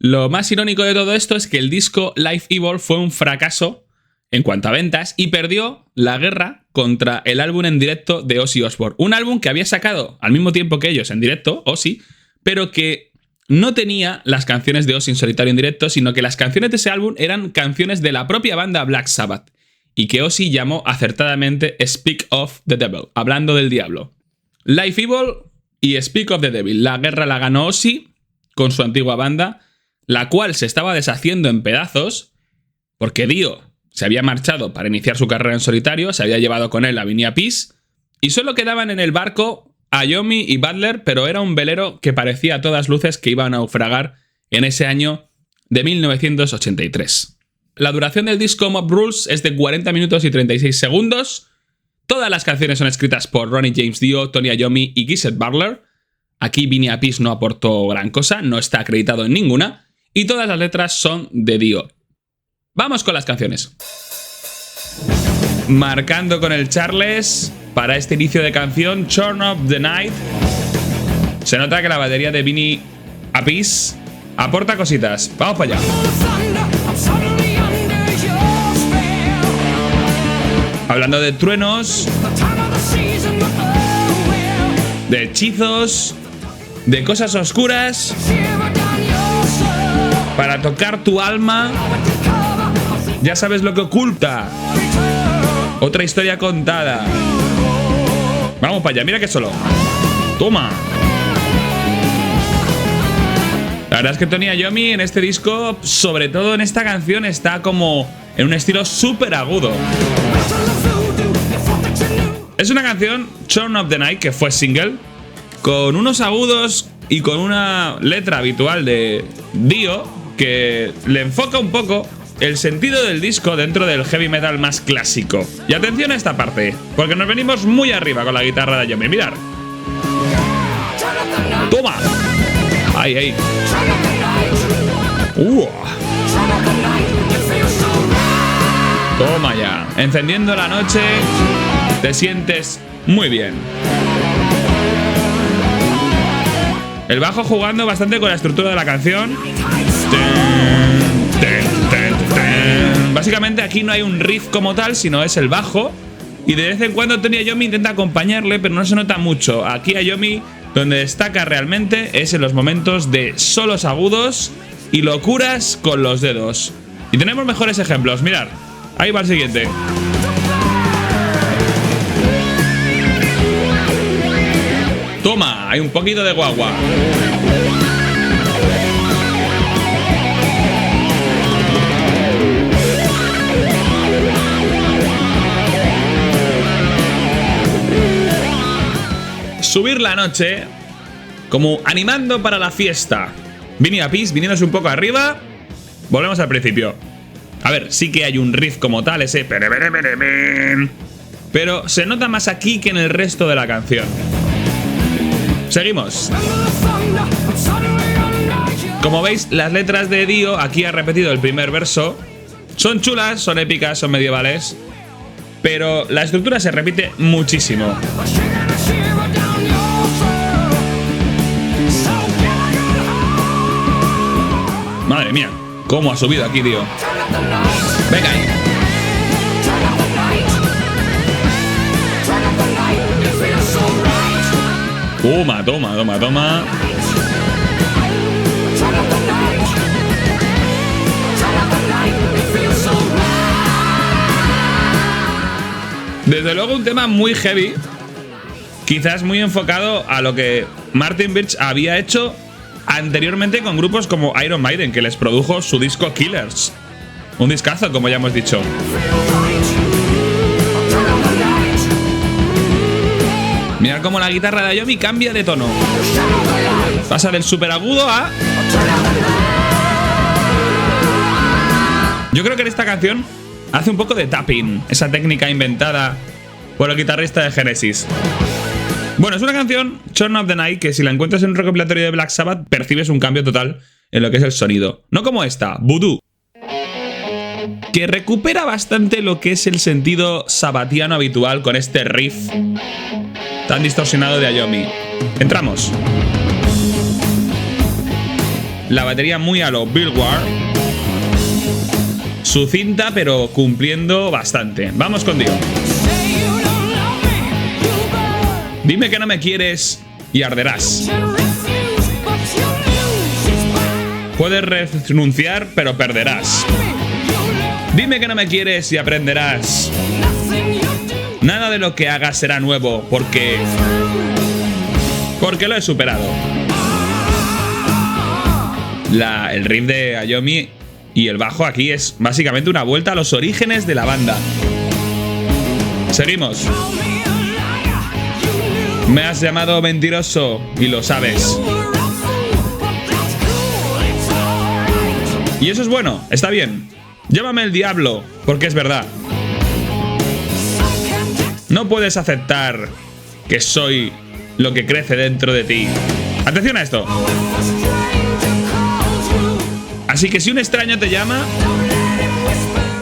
Speaker 1: Lo más irónico de todo esto es que el disco Live Evil fue un fracaso en cuanto a ventas y perdió la guerra contra el álbum en directo de Ozzy Osbourne. Un álbum que había sacado al mismo tiempo que ellos en directo, Ozzy, pero que no tenía las canciones de Ozzy en solitario en directo, sino que las canciones de ese álbum eran canciones de la propia banda Black Sabbath, y que Ozzy llamó acertadamente Speak of the Devil, hablando del diablo. Live Evil y Speak of the Devil. La guerra la ganó Ozzy con su antigua banda, la cual se estaba deshaciendo en pedazos, porque Dio se había marchado para iniciar su carrera en solitario, se había llevado con él a Vinny Appice, y solo quedaban en el barco Iommi y Butler, pero era un velero que parecía a todas luces que iba a naufragar en ese año de 1983. La duración del disco Mob Rules es de 40 minutos y 36 segundos. Todas las canciones son escritas por Ronnie James Dio, Tony Iommi y Geezer Butler. Aquí Vinny Appice no aportó gran cosa, no está acreditado en ninguna. Y todas las letras son de Dio. Vamos con las canciones. Marcando con el Charles para este inicio de canción, Turn Up the Night. Se nota que la batería de Vinny Appice aporta cositas. Vamos para allá. Hablando de truenos, de hechizos, de cosas oscuras, para tocar tu alma, ya sabes lo que oculta. Otra historia contada. Vamos para allá, mira que solo. Toma. La verdad es que Tony Iommi en este disco, sobre todo en esta canción, está como en un estilo súper agudo. Es una canción, Turn Up the Night, que fue single, con unos agudos y con una letra habitual de Dio que le enfoca un poco el sentido del disco dentro del heavy metal más clásico. Y atención a esta parte, porque nos venimos muy arriba con la guitarra de Iommi. Mirad. ¡Toma! ¡Ay, ay! Toma ya. Encendiendo la noche, te sientes muy bien. El bajo jugando bastante con la estructura de la canción. Básicamente aquí no hay un riff como tal, sino es el bajo. Y de vez en cuando Tony Iommi intenta acompañarle, pero no se nota mucho. Aquí Iommi, donde destaca realmente, es en los momentos de solos agudos y locuras con los dedos. Y tenemos mejores ejemplos, mirad. Ahí va el siguiente. Toma, hay un poquito de guagua. Subir la noche como animando para la fiesta. Vinny Appice viniéndose un poco arriba. Volvemos al principio. A ver, sí que hay un riff como tal, ese pero se nota más aquí que en el resto de la canción. Seguimos. Como veis, las letras de Dio, aquí ha repetido el primer verso. Son chulas, son épicas, son medievales, pero la estructura se repite muchísimo. Madre mía, cómo ha subido aquí, Dio. Venga ahí. Toma, toma, toma, toma. Desde luego un tema muy heavy. Quizás muy enfocado a lo que Martin Birch había hecho anteriormente con grupos como Iron Maiden, que les produjo su disco Killers. Un discazo, como ya hemos dicho. Mirad cómo la guitarra de Iommi cambia de tono. Pasa del super agudo a... Yo creo que en esta canción hace un poco de tapping, esa técnica inventada por el guitarrista de Genesis. Bueno, es una canción, Turn Up the Night, que si la encuentras en un recopilatorio de Black Sabbath, percibes un cambio total en lo que es el sonido. No como esta, Voodoo, que recupera bastante lo que es el sentido sabbatiano habitual con este riff tan distorsionado de Iommi. Entramos. La batería muy a lo Bill Ward. Sucinta, pero cumpliendo bastante. Vamos con Dio. Dime que no me quieres y arderás. Puedes renunciar, pero perderás. Dime que no me quieres y aprenderás. Nada de lo que hagas será nuevo, porque lo he superado. El riff de Iommi y el bajo aquí es básicamente una vuelta a los orígenes de la banda. Seguimos. Me has llamado mentiroso y lo sabes. Y eso es bueno, está bien. Llámame el diablo, porque es verdad. No puedes aceptar que soy lo que crece dentro de ti. Atención a esto. Así que si un extraño te llama,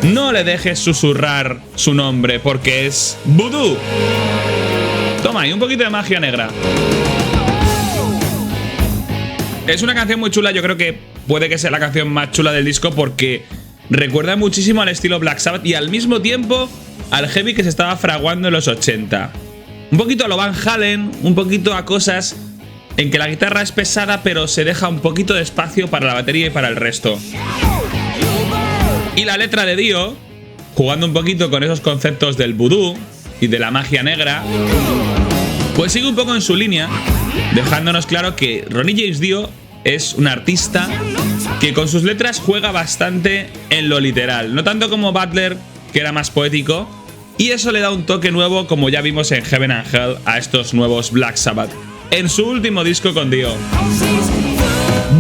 Speaker 1: no le dejes susurrar su nombre, porque es Voodoo. Toma ahí, un poquito de magia negra. Es una canción muy chula, yo creo que puede que sea la canción más chula del disco porque recuerda muchísimo al estilo Black Sabbath y al mismo tiempo al heavy que se estaba fraguando en los 80. Un poquito a lo Van Halen, un poquito a cosas en que la guitarra es pesada pero se deja un poquito de espacio para la batería y para el resto. Y la letra de Dio, jugando un poquito con esos conceptos del vudú y de la magia negra, pues sigue un poco en su línea, dejándonos claro que Ronnie James Dio es un artista que con sus letras juega bastante en lo literal, no tanto como Butler, que era más poético, y eso le da un toque nuevo, como ya vimos en Heaven and Hell, a estos nuevos Black Sabbath, en su último disco con Dio.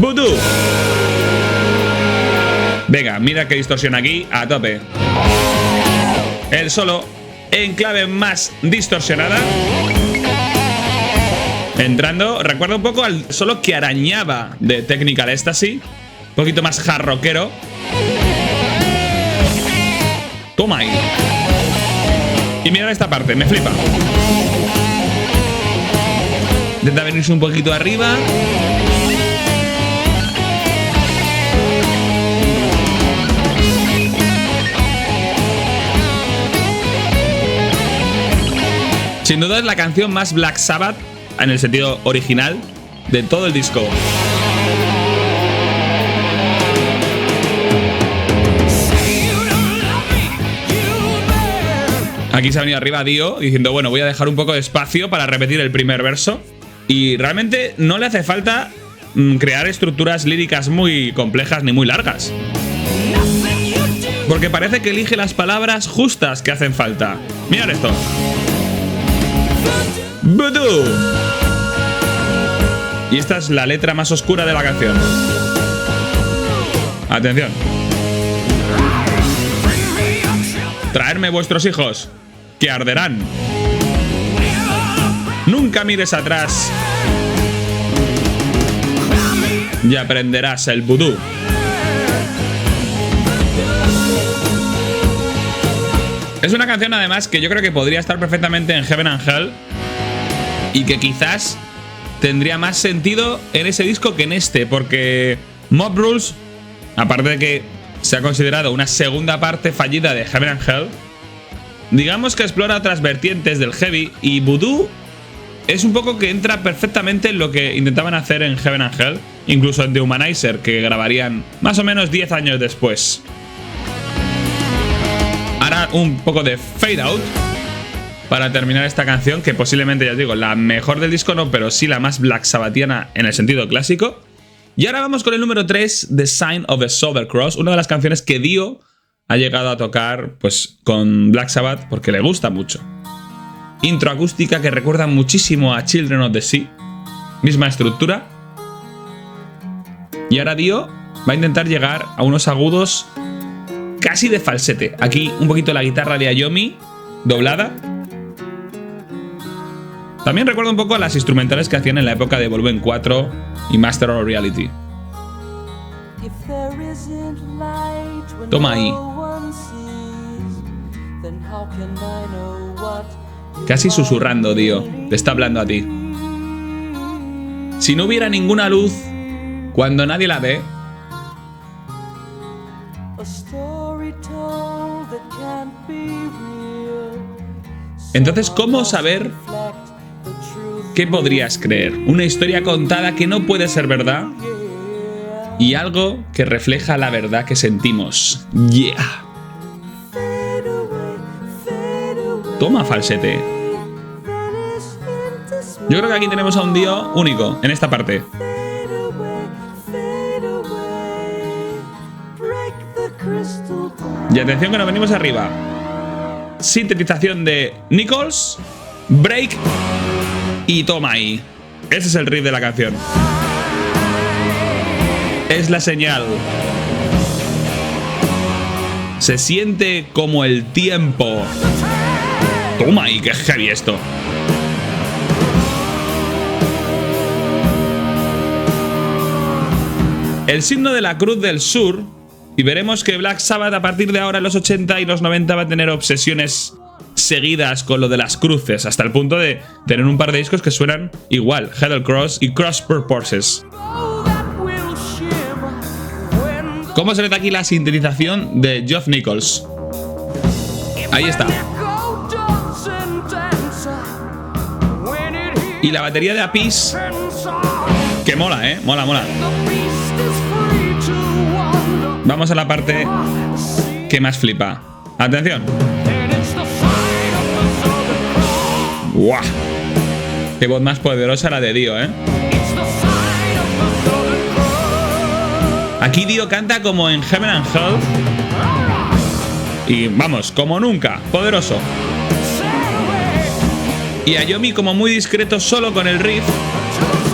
Speaker 1: Voodoo. Venga, mira qué distorsión aquí, a tope. El solo en clave más distorsionada. Entrando, recuerda un poco al solo que arañaba de Technical Ecstasy. Un poquito más jarroquero. Toma ahí. Y mirad esta parte, me flipa. Intenta venirse un poquito arriba. Sin duda es la canción más Black Sabbath en el sentido original de todo el disco. Aquí se ha venido arriba Dio diciendo, bueno, voy a dejar un poco de espacio para repetir el primer verso. Y realmente no le hace falta crear estructuras líricas muy complejas ni muy largas. Porque parece que elige las palabras justas que hacen falta. Mirad esto. Voodoo. Y esta es la letra más oscura de la canción. Atención. Traedme vuestros hijos, que arderán. Nunca mires atrás y aprenderás el vudú. Es una canción además que yo creo que podría estar perfectamente en Heaven and Hell y que quizás tendría más sentido en ese disco que en este, porque Mob Rules, aparte de que se ha considerado una segunda parte fallida de Heaven and Hell, digamos que explora otras vertientes del heavy, y Voodoo es un poco que entra perfectamente en lo que intentaban hacer en Heaven and Hell, incluso en The Humanizer, que grabarían más o menos 10 años después. Ahora un poco de fade out para terminar esta canción, que posiblemente, ya os digo, la mejor del disco no, pero sí la más Black Sabbathiana en el sentido clásico. Y ahora vamos con el número 3, The Sign of the Southern Cross, una de las canciones que Dio ha llegado a tocar pues con Black Sabbath porque le gusta mucho. Intro acústica que recuerda muchísimo a Children of the Sea, misma estructura. Y ahora Dio va a intentar llegar a unos agudos casi de falsete. Aquí un poquito la guitarra de Iommi doblada. También recuerda un poco a las instrumentales que hacían en la época de Volumen 4 y Master of Reality. Toma ahí. Casi susurrando, Dio. Te está hablando a ti. Si no hubiera ninguna luz, cuando nadie la ve, entonces, ¿cómo saber qué podrías creer? Una historia contada que no puede ser verdad y algo que refleja la verdad que sentimos. Yeah. Toma falsete. Yo creo que aquí tenemos a un Dio único en esta parte. Y atención que nos venimos arriba. Sintetización de Nichols, break y toma ahí. Ese es el riff de la canción. Es la señal. Se siente como el tiempo. Toma ahí, qué heavy esto. El signo de la Cruz del Sur. Y veremos que Black Sabbath a partir de ahora en los 80 y los 90 va a tener obsesiones seguidas con lo de las cruces, hasta el punto de tener un par de discos que suenan igual, Heather Cross y Cross Purposes. ¿Cómo se nota aquí la sintetización de Geoff Nichols? Ahí está. Y la batería de Apis, que mola, mola, mola. Vamos a la parte que más flipa. Atención. ¡Guau! Qué voz más poderosa la de Dio, Aquí Dio canta como en Heaven and Hell. Y vamos, como nunca. Poderoso. Y Iommi como muy discreto solo con el riff.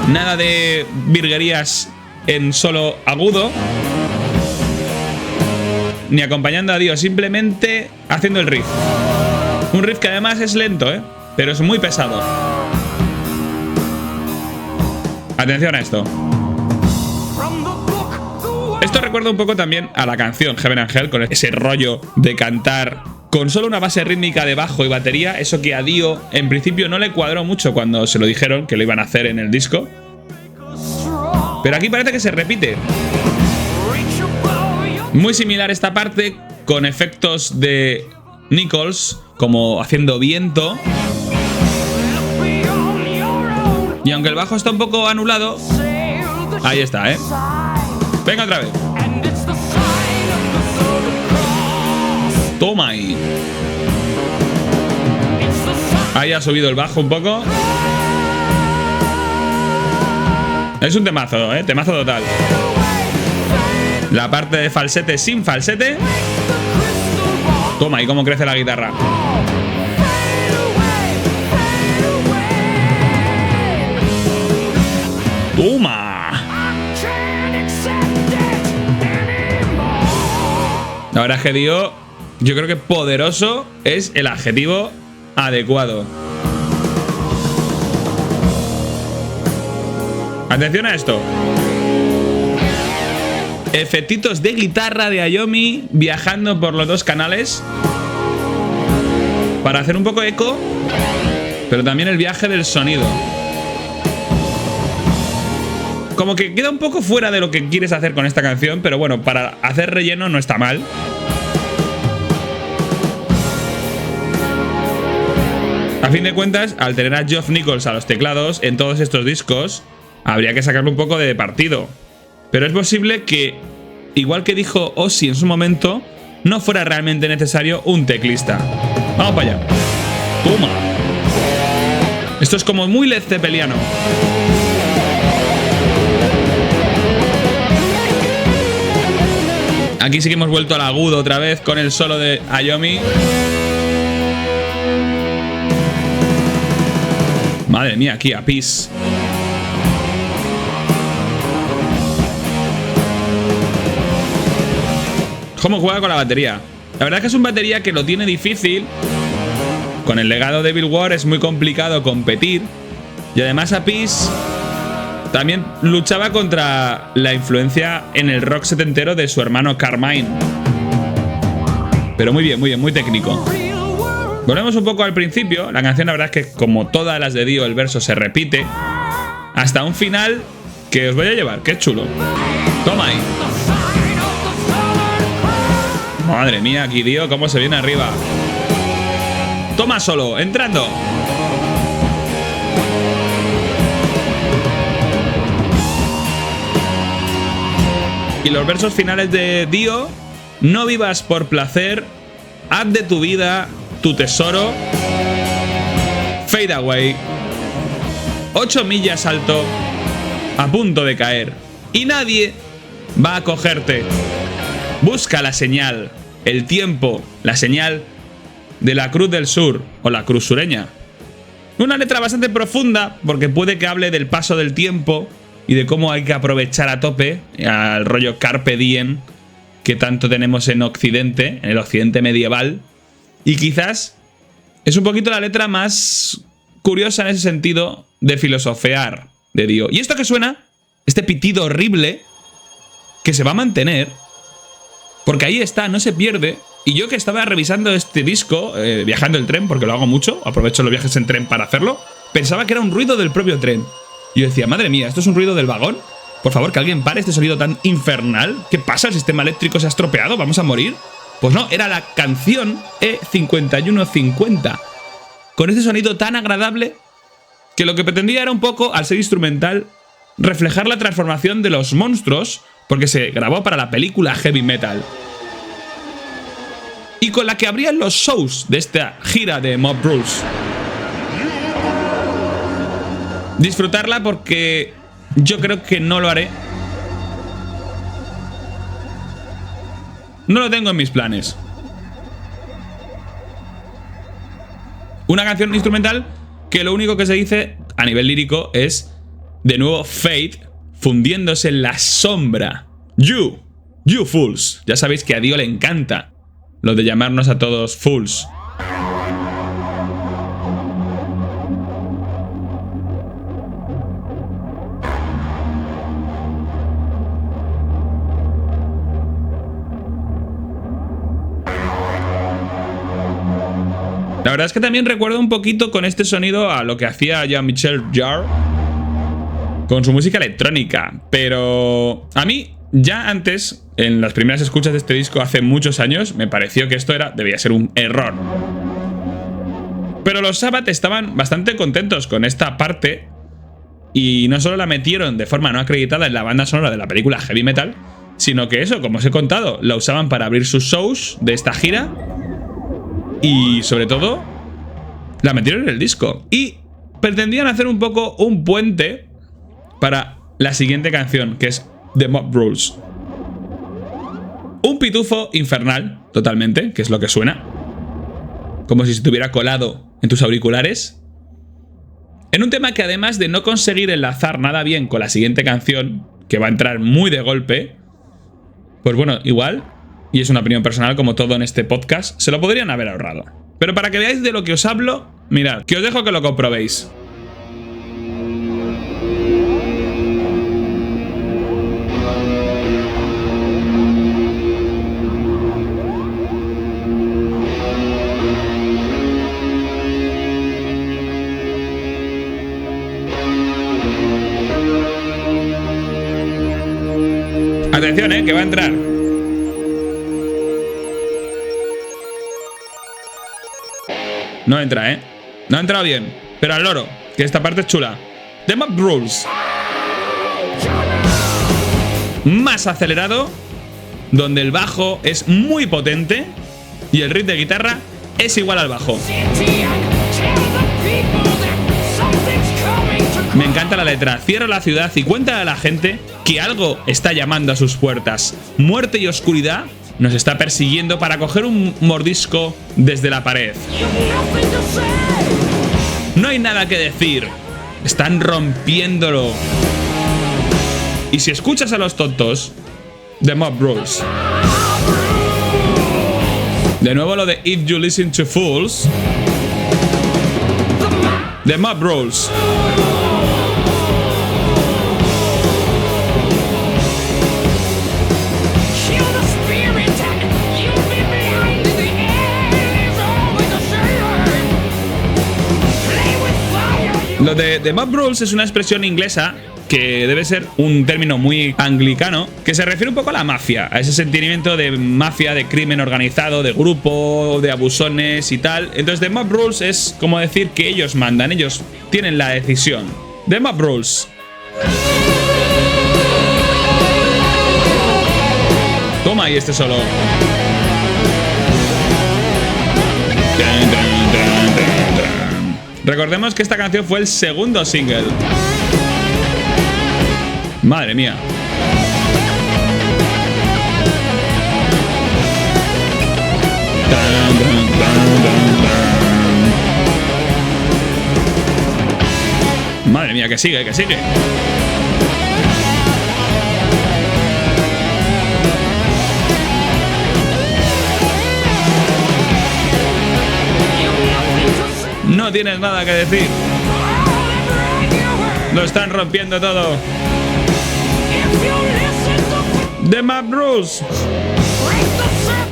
Speaker 1: Nada de virguerías en solo agudo. Ni acompañando a Dio, simplemente haciendo el riff. Un riff que además es lento, pero es muy pesado. Atención a esto. Esto recuerda un poco también a la canción Heaven and Hell, con ese rollo de cantar con solo una base rítmica de bajo y batería. Eso que a Dio en principio no le cuadró mucho cuando se lo dijeron que lo iban a hacer en el disco. Pero aquí parece que se repite. Muy similar esta parte, con efectos de Nichols, como haciendo viento. Y aunque el bajo está un poco anulado, ahí está, Venga otra vez. Toma ahí. Ahí ha subido el bajo un poco. Es un temazo, temazo total. La parte de falsete sin falsete. Toma ahí cómo crece la guitarra. Toma. La verdad es que Dio, yo creo que poderoso es el adjetivo adecuado. Atención a esto. Efectitos de guitarra de Iommi viajando por los dos canales para hacer un poco eco, pero también el viaje del sonido. Como que queda un poco fuera de lo que quieres hacer con esta canción, pero bueno, para hacer relleno no está mal. A fin de cuentas, al tener a Geoff Nichols a los teclados en todos estos discos, habría que sacarle un poco de partido. Pero es posible que, igual que dijo Ozzy en su momento, no fuera realmente necesario un teclista. Vamos para allá. Toma. Esto es como muy Led Zeppeliano. Aquí sí que hemos vuelto al agudo otra vez con el solo de Iommi. Madre mía, aquí a Peace. ¿Cómo juega con la batería? La verdad es que es un batería que lo tiene difícil. Con el legado de Bill Ward es muy complicado competir. Y además a Peace también luchaba contra la influencia en el rock setentero de su hermano Carmine. Pero muy bien, muy técnico. Volvemos un poco al principio. La canción la verdad es que, como todas las de Dio, el verso se repite hasta un final que os voy a llevar. ¡Qué chulo! Toma ahí. Madre mía, aquí Dio cómo se viene arriba. Toma solo, entrando. Y los versos finales de Dio: no vivas por placer, haz de tu vida tu tesoro, fade away, 8 millas alto, a punto de caer, y nadie va a cogerte. Busca la señal, el tiempo, la señal de la Cruz del Sur o la Cruz Sureña. Una letra bastante profunda, porque puede que hable del paso del tiempo y de cómo hay que aprovechar a tope, al rollo Carpe Diem, que tanto tenemos en Occidente, en el Occidente medieval. Y quizás es un poquito la letra más curiosa en ese sentido de filosofear de Dio. ¿Y esto que suena? Este pitido horrible que se va a mantener, porque ahí está, no se pierde. Y yo que estaba revisando este disco, viajando en tren, porque lo hago mucho, aprovecho los viajes en tren para hacerlo, pensaba que era un ruido del propio tren. Y yo decía, madre mía, ¿esto es un ruido del vagón? Por favor, que alguien pare este sonido tan infernal. ¿Qué pasa? ¿El sistema eléctrico se ha estropeado? ¿Vamos a morir? Pues no, era la canción E5150, con este sonido tan agradable que lo que pretendía era un poco, al ser instrumental, reflejar la transformación de los monstruos, porque se grabó para la película Heavy Metal. Y con la que abrían los shows de esta gira de Mob Rules. Disfrutarla porque yo creo que no lo haré. No lo tengo en mis planes. Una canción instrumental que lo único que se dice a nivel lírico es, de nuevo, Fate fundiéndose en la sombra. You fools. Ya sabéis que a Dio le encanta lo de llamarnos a todos fools. La verdad es que también recuerdo un poquito con este sonido a lo que hacía Jean-Michel Jarre con su música electrónica. Pero a mí, ya antes, en las primeras escuchas de este disco hace muchos años, me pareció que esto debía ser un error. Pero los Sabbath estaban bastante contentos con esta parte y no solo la metieron de forma no acreditada en la banda sonora de la película Heavy Metal, sino que eso, como os he contado, la usaban para abrir sus shows de esta gira. Y sobre todo, la metieron en el disco. Y pretendían hacer un poco un puente para la siguiente canción, que es The Mob Rules. Un pitufo infernal, totalmente, que es lo que suena. Como si estuviera colado en tus auriculares. En un tema que, además de no conseguir enlazar nada bien con la siguiente canción, que va a entrar muy de golpe, pues bueno, igual, y es una opinión personal como todo en este podcast, se lo podrían haber ahorrado. Pero para que veáis de lo que os hablo, mirad, que os dejo que lo comprobéis. Atención, que va a entrar. No entra, no ha entrado bien. Pero al loro, que esta parte es chula. The Mob Rules. Más acelerado, donde el bajo es muy potente y el riff de guitarra es igual al bajo. Me encanta la letra. Cierra la ciudad y cuenta a la gente que algo está llamando a sus puertas. Muerte y oscuridad nos está persiguiendo para coger un mordisco desde la pared. No hay nada que decir. Están rompiéndolo. Y si escuchas a los tontos, The Mob Rules. De nuevo lo de If You Listen to Fools. The Mob Rules. Lo de The Mob Rules es una expresión inglesa que debe ser un término muy anglicano, que se refiere un poco a la mafia, a ese sentimiento de mafia, de crimen organizado, de grupo, de abusones y tal. Entonces The Mob Rules es como decir que ellos mandan, ellos tienen la decisión. The Mob Rules. Toma ahí este solo. Recordemos que esta canción fue el segundo single. Madre mía. Madre mía, que sigue, que sigue. no tienes nada que decir. Lo están rompiendo todo. The Mob Rules.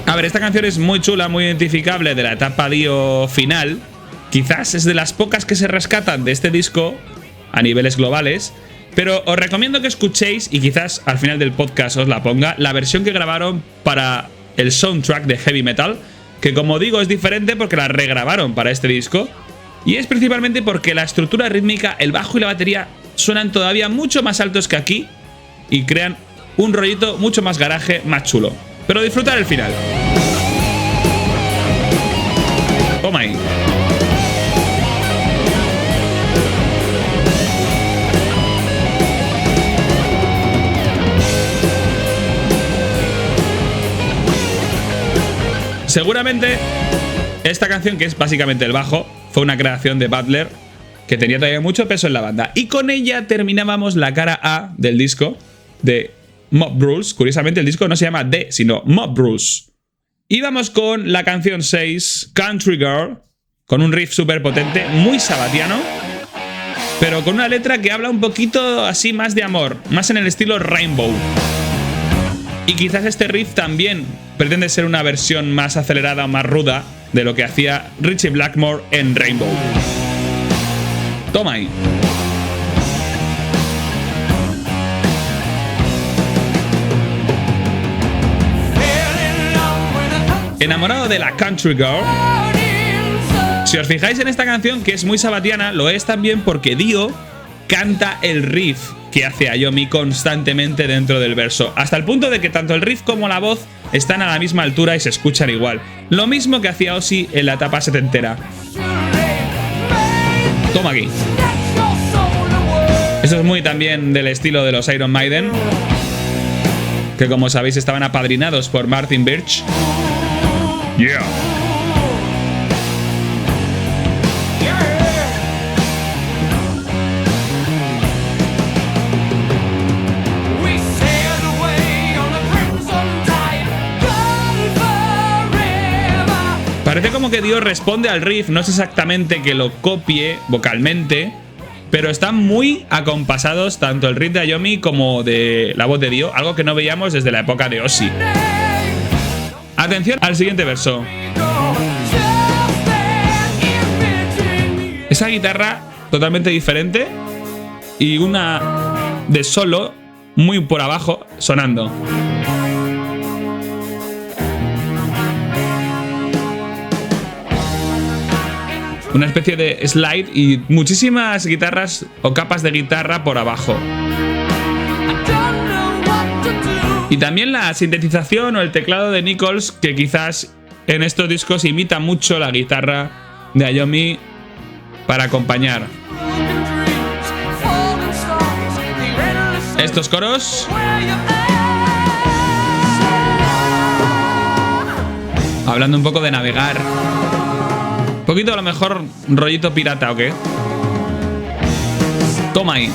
Speaker 1: A ver, esta canción es muy chula, muy identificable de la etapa Dio final. Quizás es de las pocas que se rescatan de este disco a niveles globales. Pero os recomiendo que escuchéis, y quizás al final del podcast os la ponga, la versión que grabaron para el soundtrack de Heavy Metal, que como digo es diferente porque la regrabaron para este disco. Y es principalmente porque la estructura rítmica, el bajo y la batería suenan todavía mucho más altos que aquí y crean un rollito mucho más garaje, más chulo. Pero disfrutar el final. Toma ahí. Seguramente esta canción, que es básicamente el bajo, fue una creación de Butler, que tenía todavía mucho peso en la banda. Y con ella terminábamos la cara A del disco de Mob Rules. Curiosamente el disco no se llama D, sino Mob Rules. Y vamos con la canción 6, Country Girl, con un riff súper potente, muy sabatiano, pero con una letra que habla un poquito así más de amor, más en el estilo Rainbow. Y quizás este riff también pretende ser una versión más acelerada o más ruda de lo que hacía Ritchie Blackmore en Rainbow. Toma ahí. Enamorado de la Country Girl. Si os fijáis en esta canción, que es muy sabatiana, lo es también porque Dio canta el riff que hace Iommi constantemente dentro del verso, hasta el punto de que tanto el riff como la voz están a la misma altura y se escuchan igual. Lo mismo que hacía Ozzy en la etapa setentera. Toma aquí. Esto es muy también del estilo de los Iron Maiden, que como sabéis estaban apadrinados por Martin Birch. Yeah. Parece como que Dio responde al riff, no es exactamente que lo copie vocalmente, pero están muy acompasados tanto el riff de Iommi como de la voz de Dio, algo que no veíamos desde la época de Ozzy. Atención al siguiente verso. Esa guitarra totalmente diferente y una de solo muy por abajo sonando. Una especie de slide y muchísimas guitarras o capas de guitarra por abajo. Y también la sintetización o el teclado de Nichols, que quizás en estos discos imita mucho la guitarra de Iommi para acompañar. Estos coros. Hablando un poco de navegar. Un poquito a lo mejor rollito pirata, ¿o qué? Toma ahí.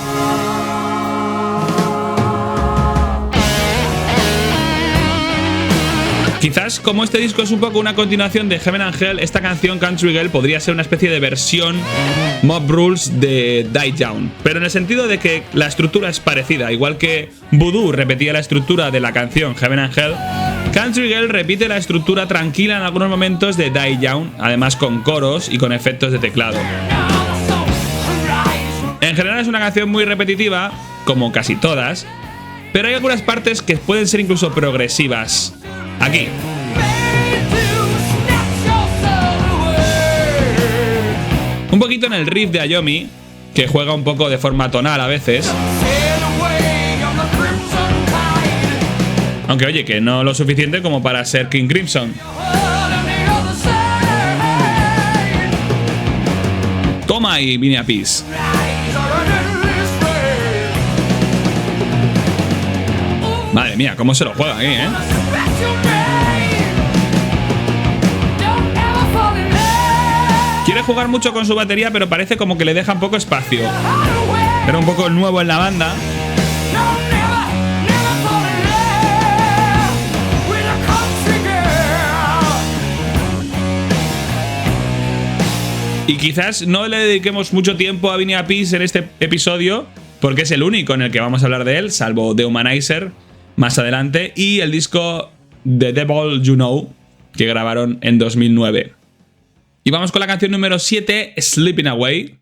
Speaker 1: Quizás como este disco es un poco una continuación de Heaven and Hell, esta canción Country Girl podría ser una especie de versión Mob Rules de Die Down, pero en el sentido de que la estructura es parecida. Igual que Voodoo repetía la estructura de la canción Heaven and Hell, Country Girl repite la estructura tranquila en algunos momentos de Die Down, además con coros y con efectos de teclado. En general es una canción muy repetitiva, como casi todas, pero hay algunas partes que pueden ser incluso progresivas. Aquí. Un poquito en el riff de Iommi, que juega un poco de forma tonal a veces. Aunque oye, que no lo suficiente como para ser King Crimson. Toma ahí, Vinny Appice. Madre mía, cómo se lo juega aquí, ¿eh? Quiere jugar mucho con su batería, pero parece como que le deja un poco espacio. Era un poco nuevo en la banda. Y quizás no le dediquemos mucho tiempo a Vinny Appice en este episodio, porque es el único en el que vamos a hablar de él, salvo The Humanizer más adelante, y el disco The Devil You Know, que grabaron en 2009. Y vamos con la canción número 7, Sleeping Away,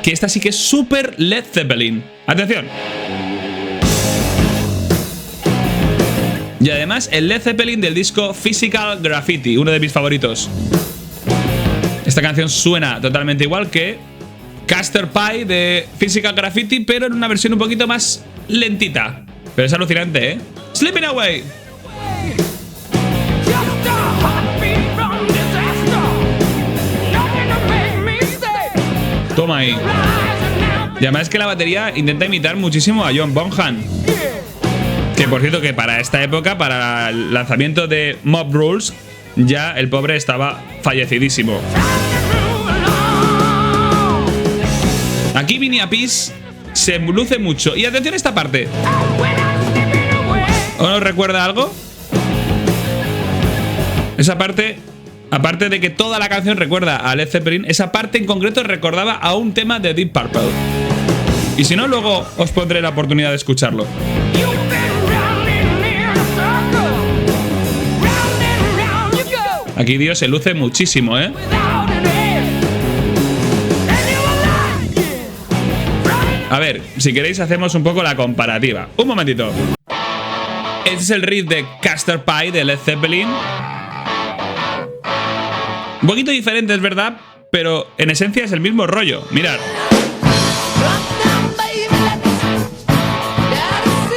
Speaker 1: que esta sí que es súper Led Zeppelin. ¡Atención! Y además el Led Zeppelin del disco Physical Graffiti, uno de mis favoritos. Esta canción suena totalmente igual que Castor Pie de Physical Graffiti, pero en una versión un poquito más lentita. Pero es alucinante, ¿eh? Sleeping Away. Toma ahí. Y además es que la batería intenta imitar muchísimo a John Bonham. Que por cierto que para esta época, para el lanzamiento de Mob Rules, ya el pobre estaba fallecidísimo. Aquí Vinny Appice se luce mucho. Y atención a esta parte. ¿Os recuerda algo? Esa parte, aparte de que toda la canción recuerda a Led Zeppelin, esa parte en concreto recordaba a un tema de Deep Purple. Y si no, luego os pondré la oportunidad de escucharlo. Aquí Dio se luce muchísimo, ¿eh? A ver, si queréis hacemos un poco la comparativa. Un momentito. Este es el riff de Castor Pie de Led Zeppelin. Un poquito diferente, es verdad, pero en esencia es el mismo rollo. Mirad.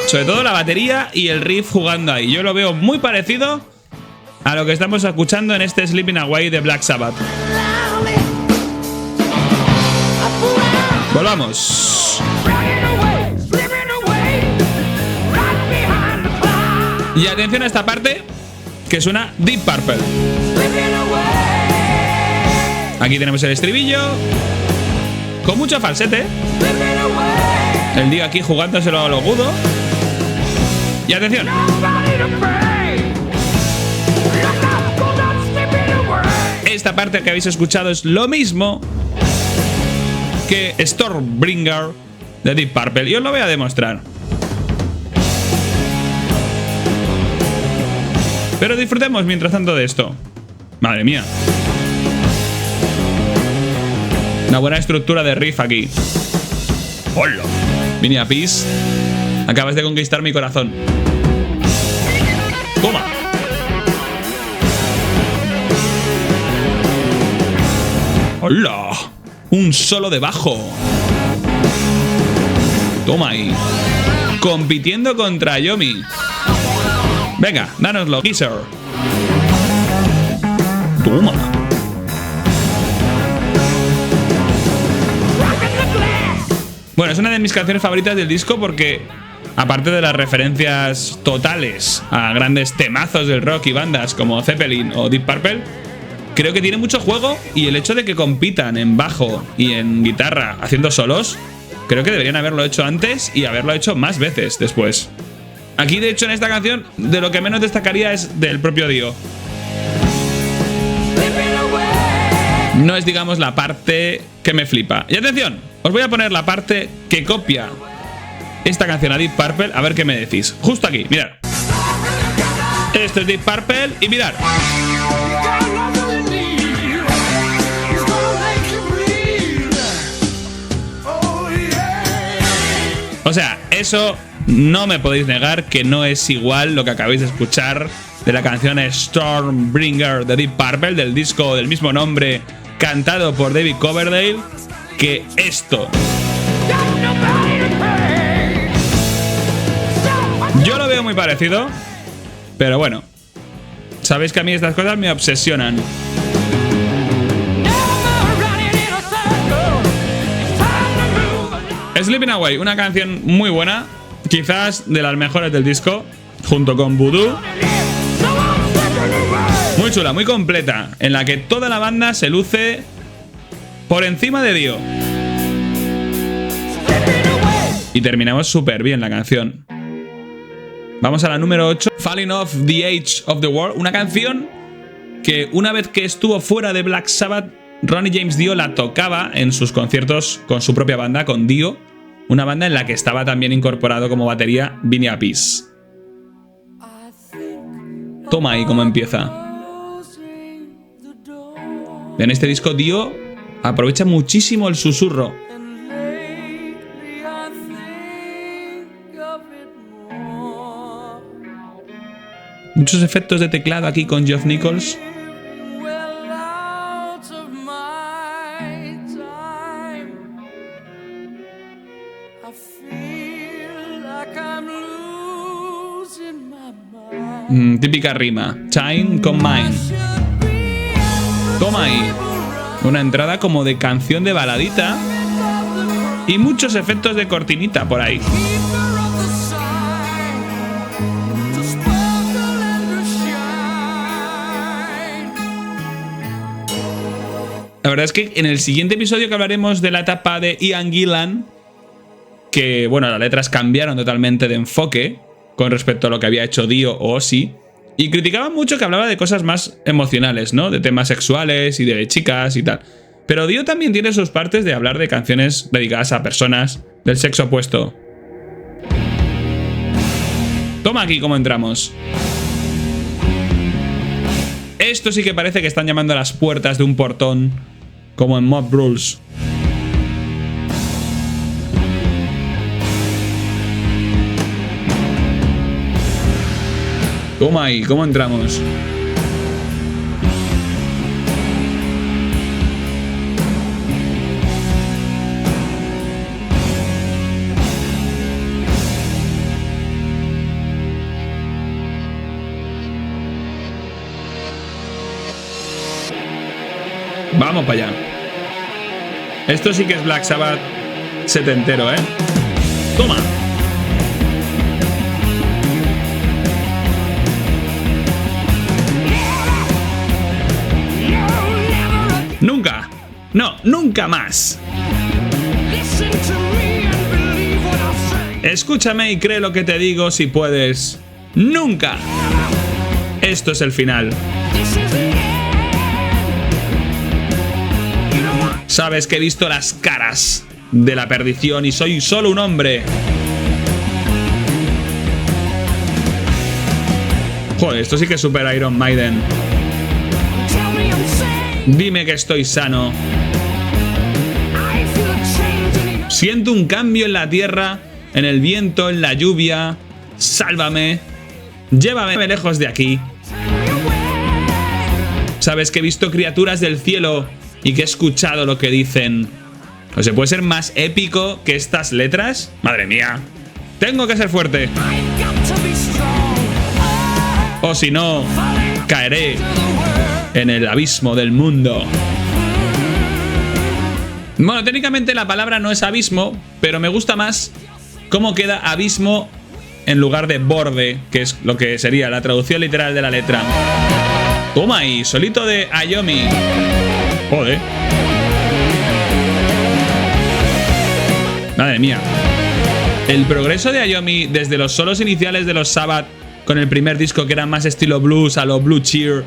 Speaker 1: Sobre todo la batería y el riff jugando ahí. Yo lo veo muy parecido a lo que estamos escuchando en este Sleeping Away de Black Sabbath. Volvamos. Y atención a esta parte que suena Deep Purple. Aquí tenemos el estribillo con mucho falsete. El Dio aquí jugándoselo a lo agudo. Y atención. Esta parte que habéis escuchado es lo mismo que Stormbringer de Deep Purple. Y os lo voy a demostrar. Pero disfrutemos mientras tanto de esto. Madre mía. Una buena estructura de riff aquí. ¡Hola! Vinny Appice, acabas de conquistar mi corazón. ¡Toma! ¡Hola! Un solo de bajo. Toma ahí. Compitiendo contra Yomi. Venga, dánoslo, Geezer. Toma. Bueno, es una de mis canciones favoritas del disco porque, aparte de las referencias totales a grandes temazos del rock y bandas como Zeppelin o Deep Purple, creo que tiene mucho juego, y el hecho de que compitan en bajo y en guitarra haciendo solos, creo que deberían haberlo hecho antes y haberlo hecho más veces después. Aquí, de hecho, en esta canción, de lo que menos destacaría es del propio Dio. No es, digamos, la parte que me flipa. Y atención, os voy a poner la parte que copia esta canción a Deep Purple, a ver qué me decís. Justo aquí, mirad. Esto es Deep Purple y mirad. O sea, eso no me podéis negar que no es igual lo que acabáis de escuchar de la canción Stormbringer de Deep Purple, del disco del mismo nombre, cantado por David Coverdale, que esto. Yo lo veo muy parecido, pero bueno, sabéis que a mí estas cosas me obsesionan. Sleeping Away, una canción muy buena, quizás de las mejores del disco, junto con Voodoo. Muy chula, muy completa, en la que toda la banda se luce por encima de Dio. Y terminamos súper bien la canción. Vamos a la número 8, Falling Off the Edge of the World, una canción que una vez que estuvo fuera de Black Sabbath, Ronnie James Dio la tocaba en sus conciertos con su propia banda, con Dio, una banda en la que estaba también incorporado como batería Vinny Appice. Toma ahí cómo empieza. En este disco Dio aprovecha muchísimo el susurro. Muchos efectos de teclado aquí con Geoff Nichols. Típica rima. Time con mine. Toma ahí. Una entrada como de canción de baladita. Y muchos efectos de cortinita por ahí. La verdad es que en el siguiente episodio que hablaremos de la etapa de Ian Gillan, que bueno, las letras cambiaron totalmente de enfoque con respecto a lo que había hecho Dio o Ozzy, y criticaban mucho que hablaba de cosas más emocionales, ¿no? De temas sexuales y de chicas y tal. Pero Dio también tiene sus partes de hablar de canciones dedicadas a personas del sexo opuesto. Toma aquí cómo entramos. Esto sí que parece que están llamando a las puertas de un portón, como en Mob Rules. Toma ahí, ¿cómo entramos? Vamos para allá. Esto sí que es Black Sabbath setentero, ¿eh? Toma. Nunca. No, nunca más. Escúchame y cree lo que te digo si puedes. Nunca. Esto es el final. Sabes que he visto las caras de la perdición y soy solo un hombre. Joder, esto sí que es super Iron Maiden. Dime que estoy sano. Siento un cambio en la tierra, en el viento, en la lluvia. Sálvame. Llévame lejos de aquí. Sabes que he visto criaturas del cielo y que he escuchado lo que dicen. ¿No se puede ser más épico que estas letras? Madre mía. Tengo que ser fuerte. O si no, caeré en el abismo del mundo. Bueno, técnicamente la palabra no es abismo, pero me gusta más cómo queda abismo en lugar de borde, que es lo que sería la traducción literal de la letra. Toma ahí, solito de Ayomi. Joder. Madre mía. El progreso de Ayomi desde los solos iniciales de los Sabbath, con el primer disco que era más estilo blues a lo Blue Cheer,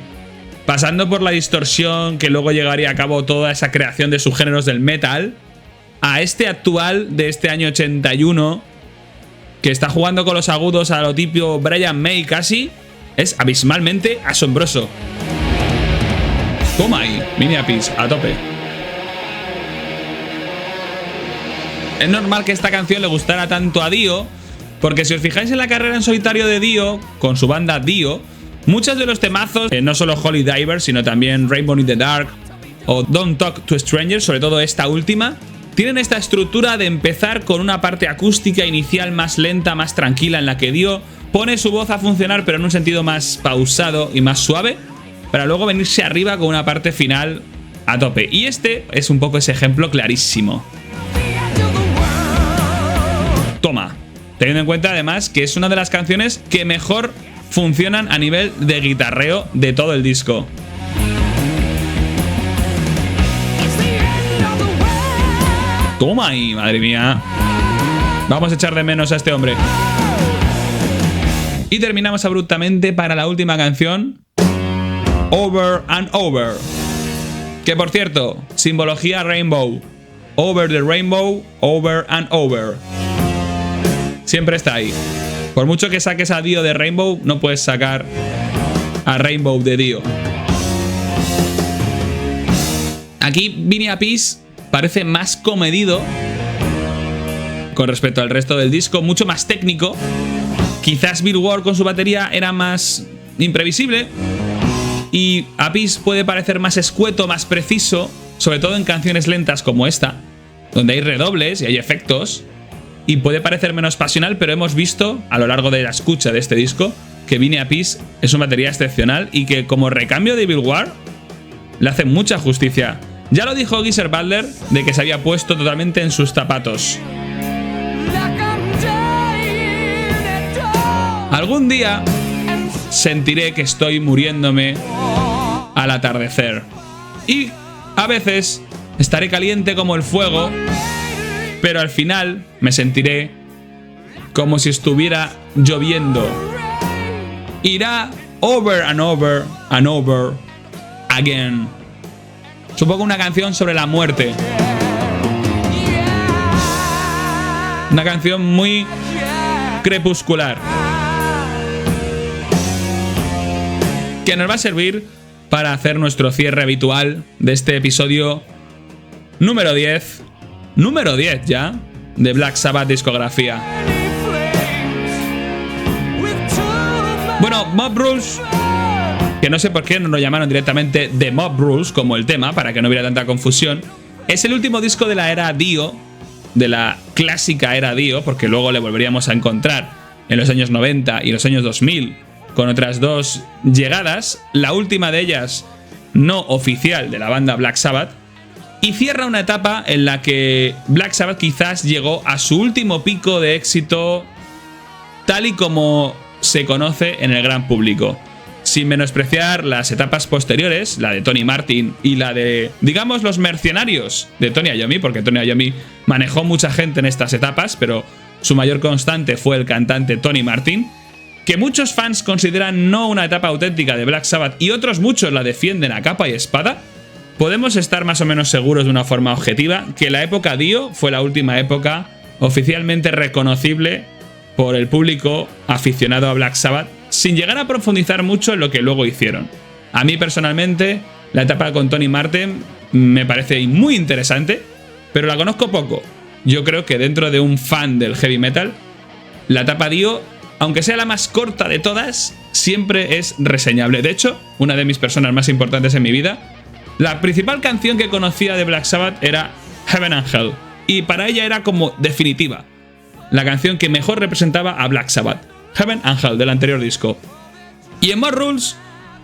Speaker 1: pasando por la distorsión que luego llegaría a cabo toda esa creación de subgéneros del metal, a este actual de este año 81, que está jugando con los agudos a lo tipo Brian May casi, es abismalmente asombroso. Toma ahí, Vinny Appice, a tope. Es normal que esta canción le gustara tanto a Dio, porque si os fijáis en la carrera en solitario de Dio, con su banda Dio, muchos de los temazos, no solo Holy Diver, sino también Rainbow in the Dark o Don't Talk to Strangers, sobre todo esta última, tienen esta estructura de empezar con una parte acústica inicial más lenta, más tranquila, en la que Dio pone su voz a funcionar pero en un sentido más pausado y más suave, para luego venirse arriba con una parte final a tope. Y este es un poco ese ejemplo clarísimo. Toma. Teniendo en cuenta además que es una de las canciones que mejor funcionan a nivel de guitarreo de todo el disco. Toma ahí, madre mía. Vamos a echar de menos a este hombre. Y terminamos abruptamente para la última canción. Over and Over. Que por cierto, simbología Rainbow. Over the Rainbow, Over and Over. Siempre está ahí. Por mucho que saques a Dio de Rainbow, no puedes sacar a Rainbow de Dio. Aquí Vinny Appice parece más comedido con respecto al resto del disco, mucho más técnico. Quizás Bill Ward con su batería era más imprevisible y Appice puede parecer más escueto, más preciso, sobre todo en canciones lentas como esta, donde hay redobles y hay efectos, y puede parecer menos pasional, pero hemos visto a lo largo de la escucha de este disco que Vinny Appice es una batería excepcional y que como recambio de Bill Ward le hace mucha justicia. Ya lo dijo Geezer Butler de que se había puesto totalmente en sus zapatos. Algún día sentiré que estoy muriéndome al atardecer. Y a veces estaré caliente como el fuego, pero al final me sentiré como si estuviera lloviendo. Irá over and over and over again. Es un poco una canción sobre la muerte. Una canción muy crepuscular, que nos va a servir para hacer nuestro cierre habitual de este episodio número 10. Número 10 ya, de Black Sabbath discografía. Bueno, Mob Rules, que no sé por qué no lo llamaron directamente The Mob Rules como el tema, para que no hubiera tanta confusión, es el último disco de la era Dio, de la clásica era Dio, porque luego le volveríamos a encontrar en los años 90 y los años 2000 con otras dos llegadas, la última de ellas no oficial de la banda Black Sabbath, y cierra una etapa en la que Black Sabbath quizás llegó a su último pico de éxito tal y como se conoce en el gran público. Sin menospreciar las etapas posteriores, la de Tony Martin y la de, digamos, los mercenarios de Tony Iommi, porque Tony Iommi manejó mucha gente en estas etapas, pero su mayor constante fue el cantante Tony Martin, que muchos fans consideran no una etapa auténtica de Black Sabbath y otros muchos la defienden a capa y espada. Podemos estar más o menos seguros de una forma objetiva que la época Dio fue la última época oficialmente reconocible por el público aficionado a Black Sabbath, sin llegar a profundizar mucho en lo que luego hicieron. A mí personalmente, la etapa con Tony Martin me parece muy interesante, pero la conozco poco. Yo creo que dentro de un fan del heavy metal, la etapa Dio, aunque sea la más corta de todas, siempre es reseñable. De hecho, una de mis personas más importantes en mi vida, la principal canción que conocía de Black Sabbath era Heaven and Hell, y para ella era como definitiva, la canción que mejor representaba a Black Sabbath, Heaven and Hell, del anterior disco. Y en Mob Rules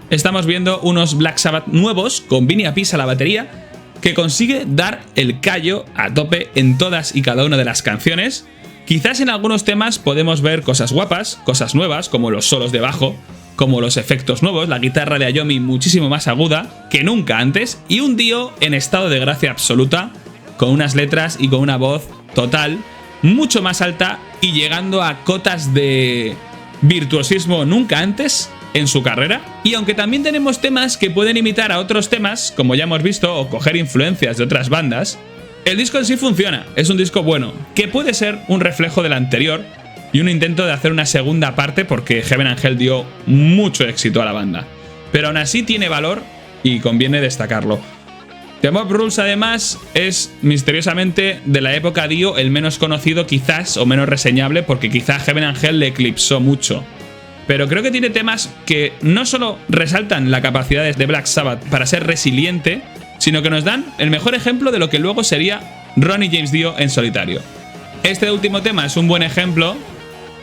Speaker 1: estamos viendo unos Black Sabbath nuevos, con Vinny Appice a la batería, que consigue dar el callo a tope en todas y cada una de las canciones. Quizás en algunos temas podemos ver cosas guapas, cosas nuevas, como los solos de bajo, como los efectos nuevos, la guitarra de Iommi muchísimo más aguda que nunca antes, y un Dio en estado de gracia absoluta, con unas letras y con una voz total, mucho más alta y llegando a cotas de virtuosismo nunca antes en su carrera. Y aunque también tenemos temas que pueden imitar a otros temas, como ya hemos visto, o coger influencias de otras bandas, el disco en sí funciona, es un disco bueno, que puede ser un reflejo del anterior y un intento de hacer una segunda parte, porque Heaven and Hell dio mucho éxito a la banda. Pero aún así tiene valor y conviene destacarlo. The Mob Rules además es misteriosamente de la época Dio el menos conocido quizás, o menos reseñable, porque quizás Heaven and Hell le eclipsó mucho. Pero creo que tiene temas que no solo resaltan la capacidad de Black Sabbath para ser resiliente, sino que nos dan el mejor ejemplo de lo que luego sería Ronnie James Dio en solitario. Este último tema es un buen ejemplo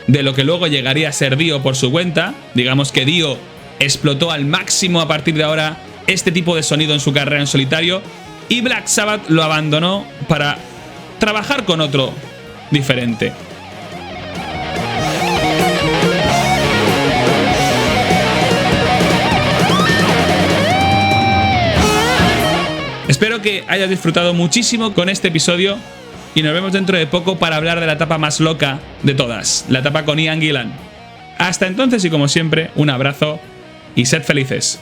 Speaker 1: de lo que luego llegaría a ser Dio por su cuenta. Digamos que Dio explotó al máximo a partir de ahora este tipo de sonido en su carrera en solitario, y Black Sabbath lo abandonó para trabajar con otro diferente. Espero que hayas disfrutado muchísimo con este episodio y nos vemos dentro de poco para hablar de la etapa más loca de todas, la etapa con Ian Gillan. Hasta entonces y como siempre, un abrazo y sed felices.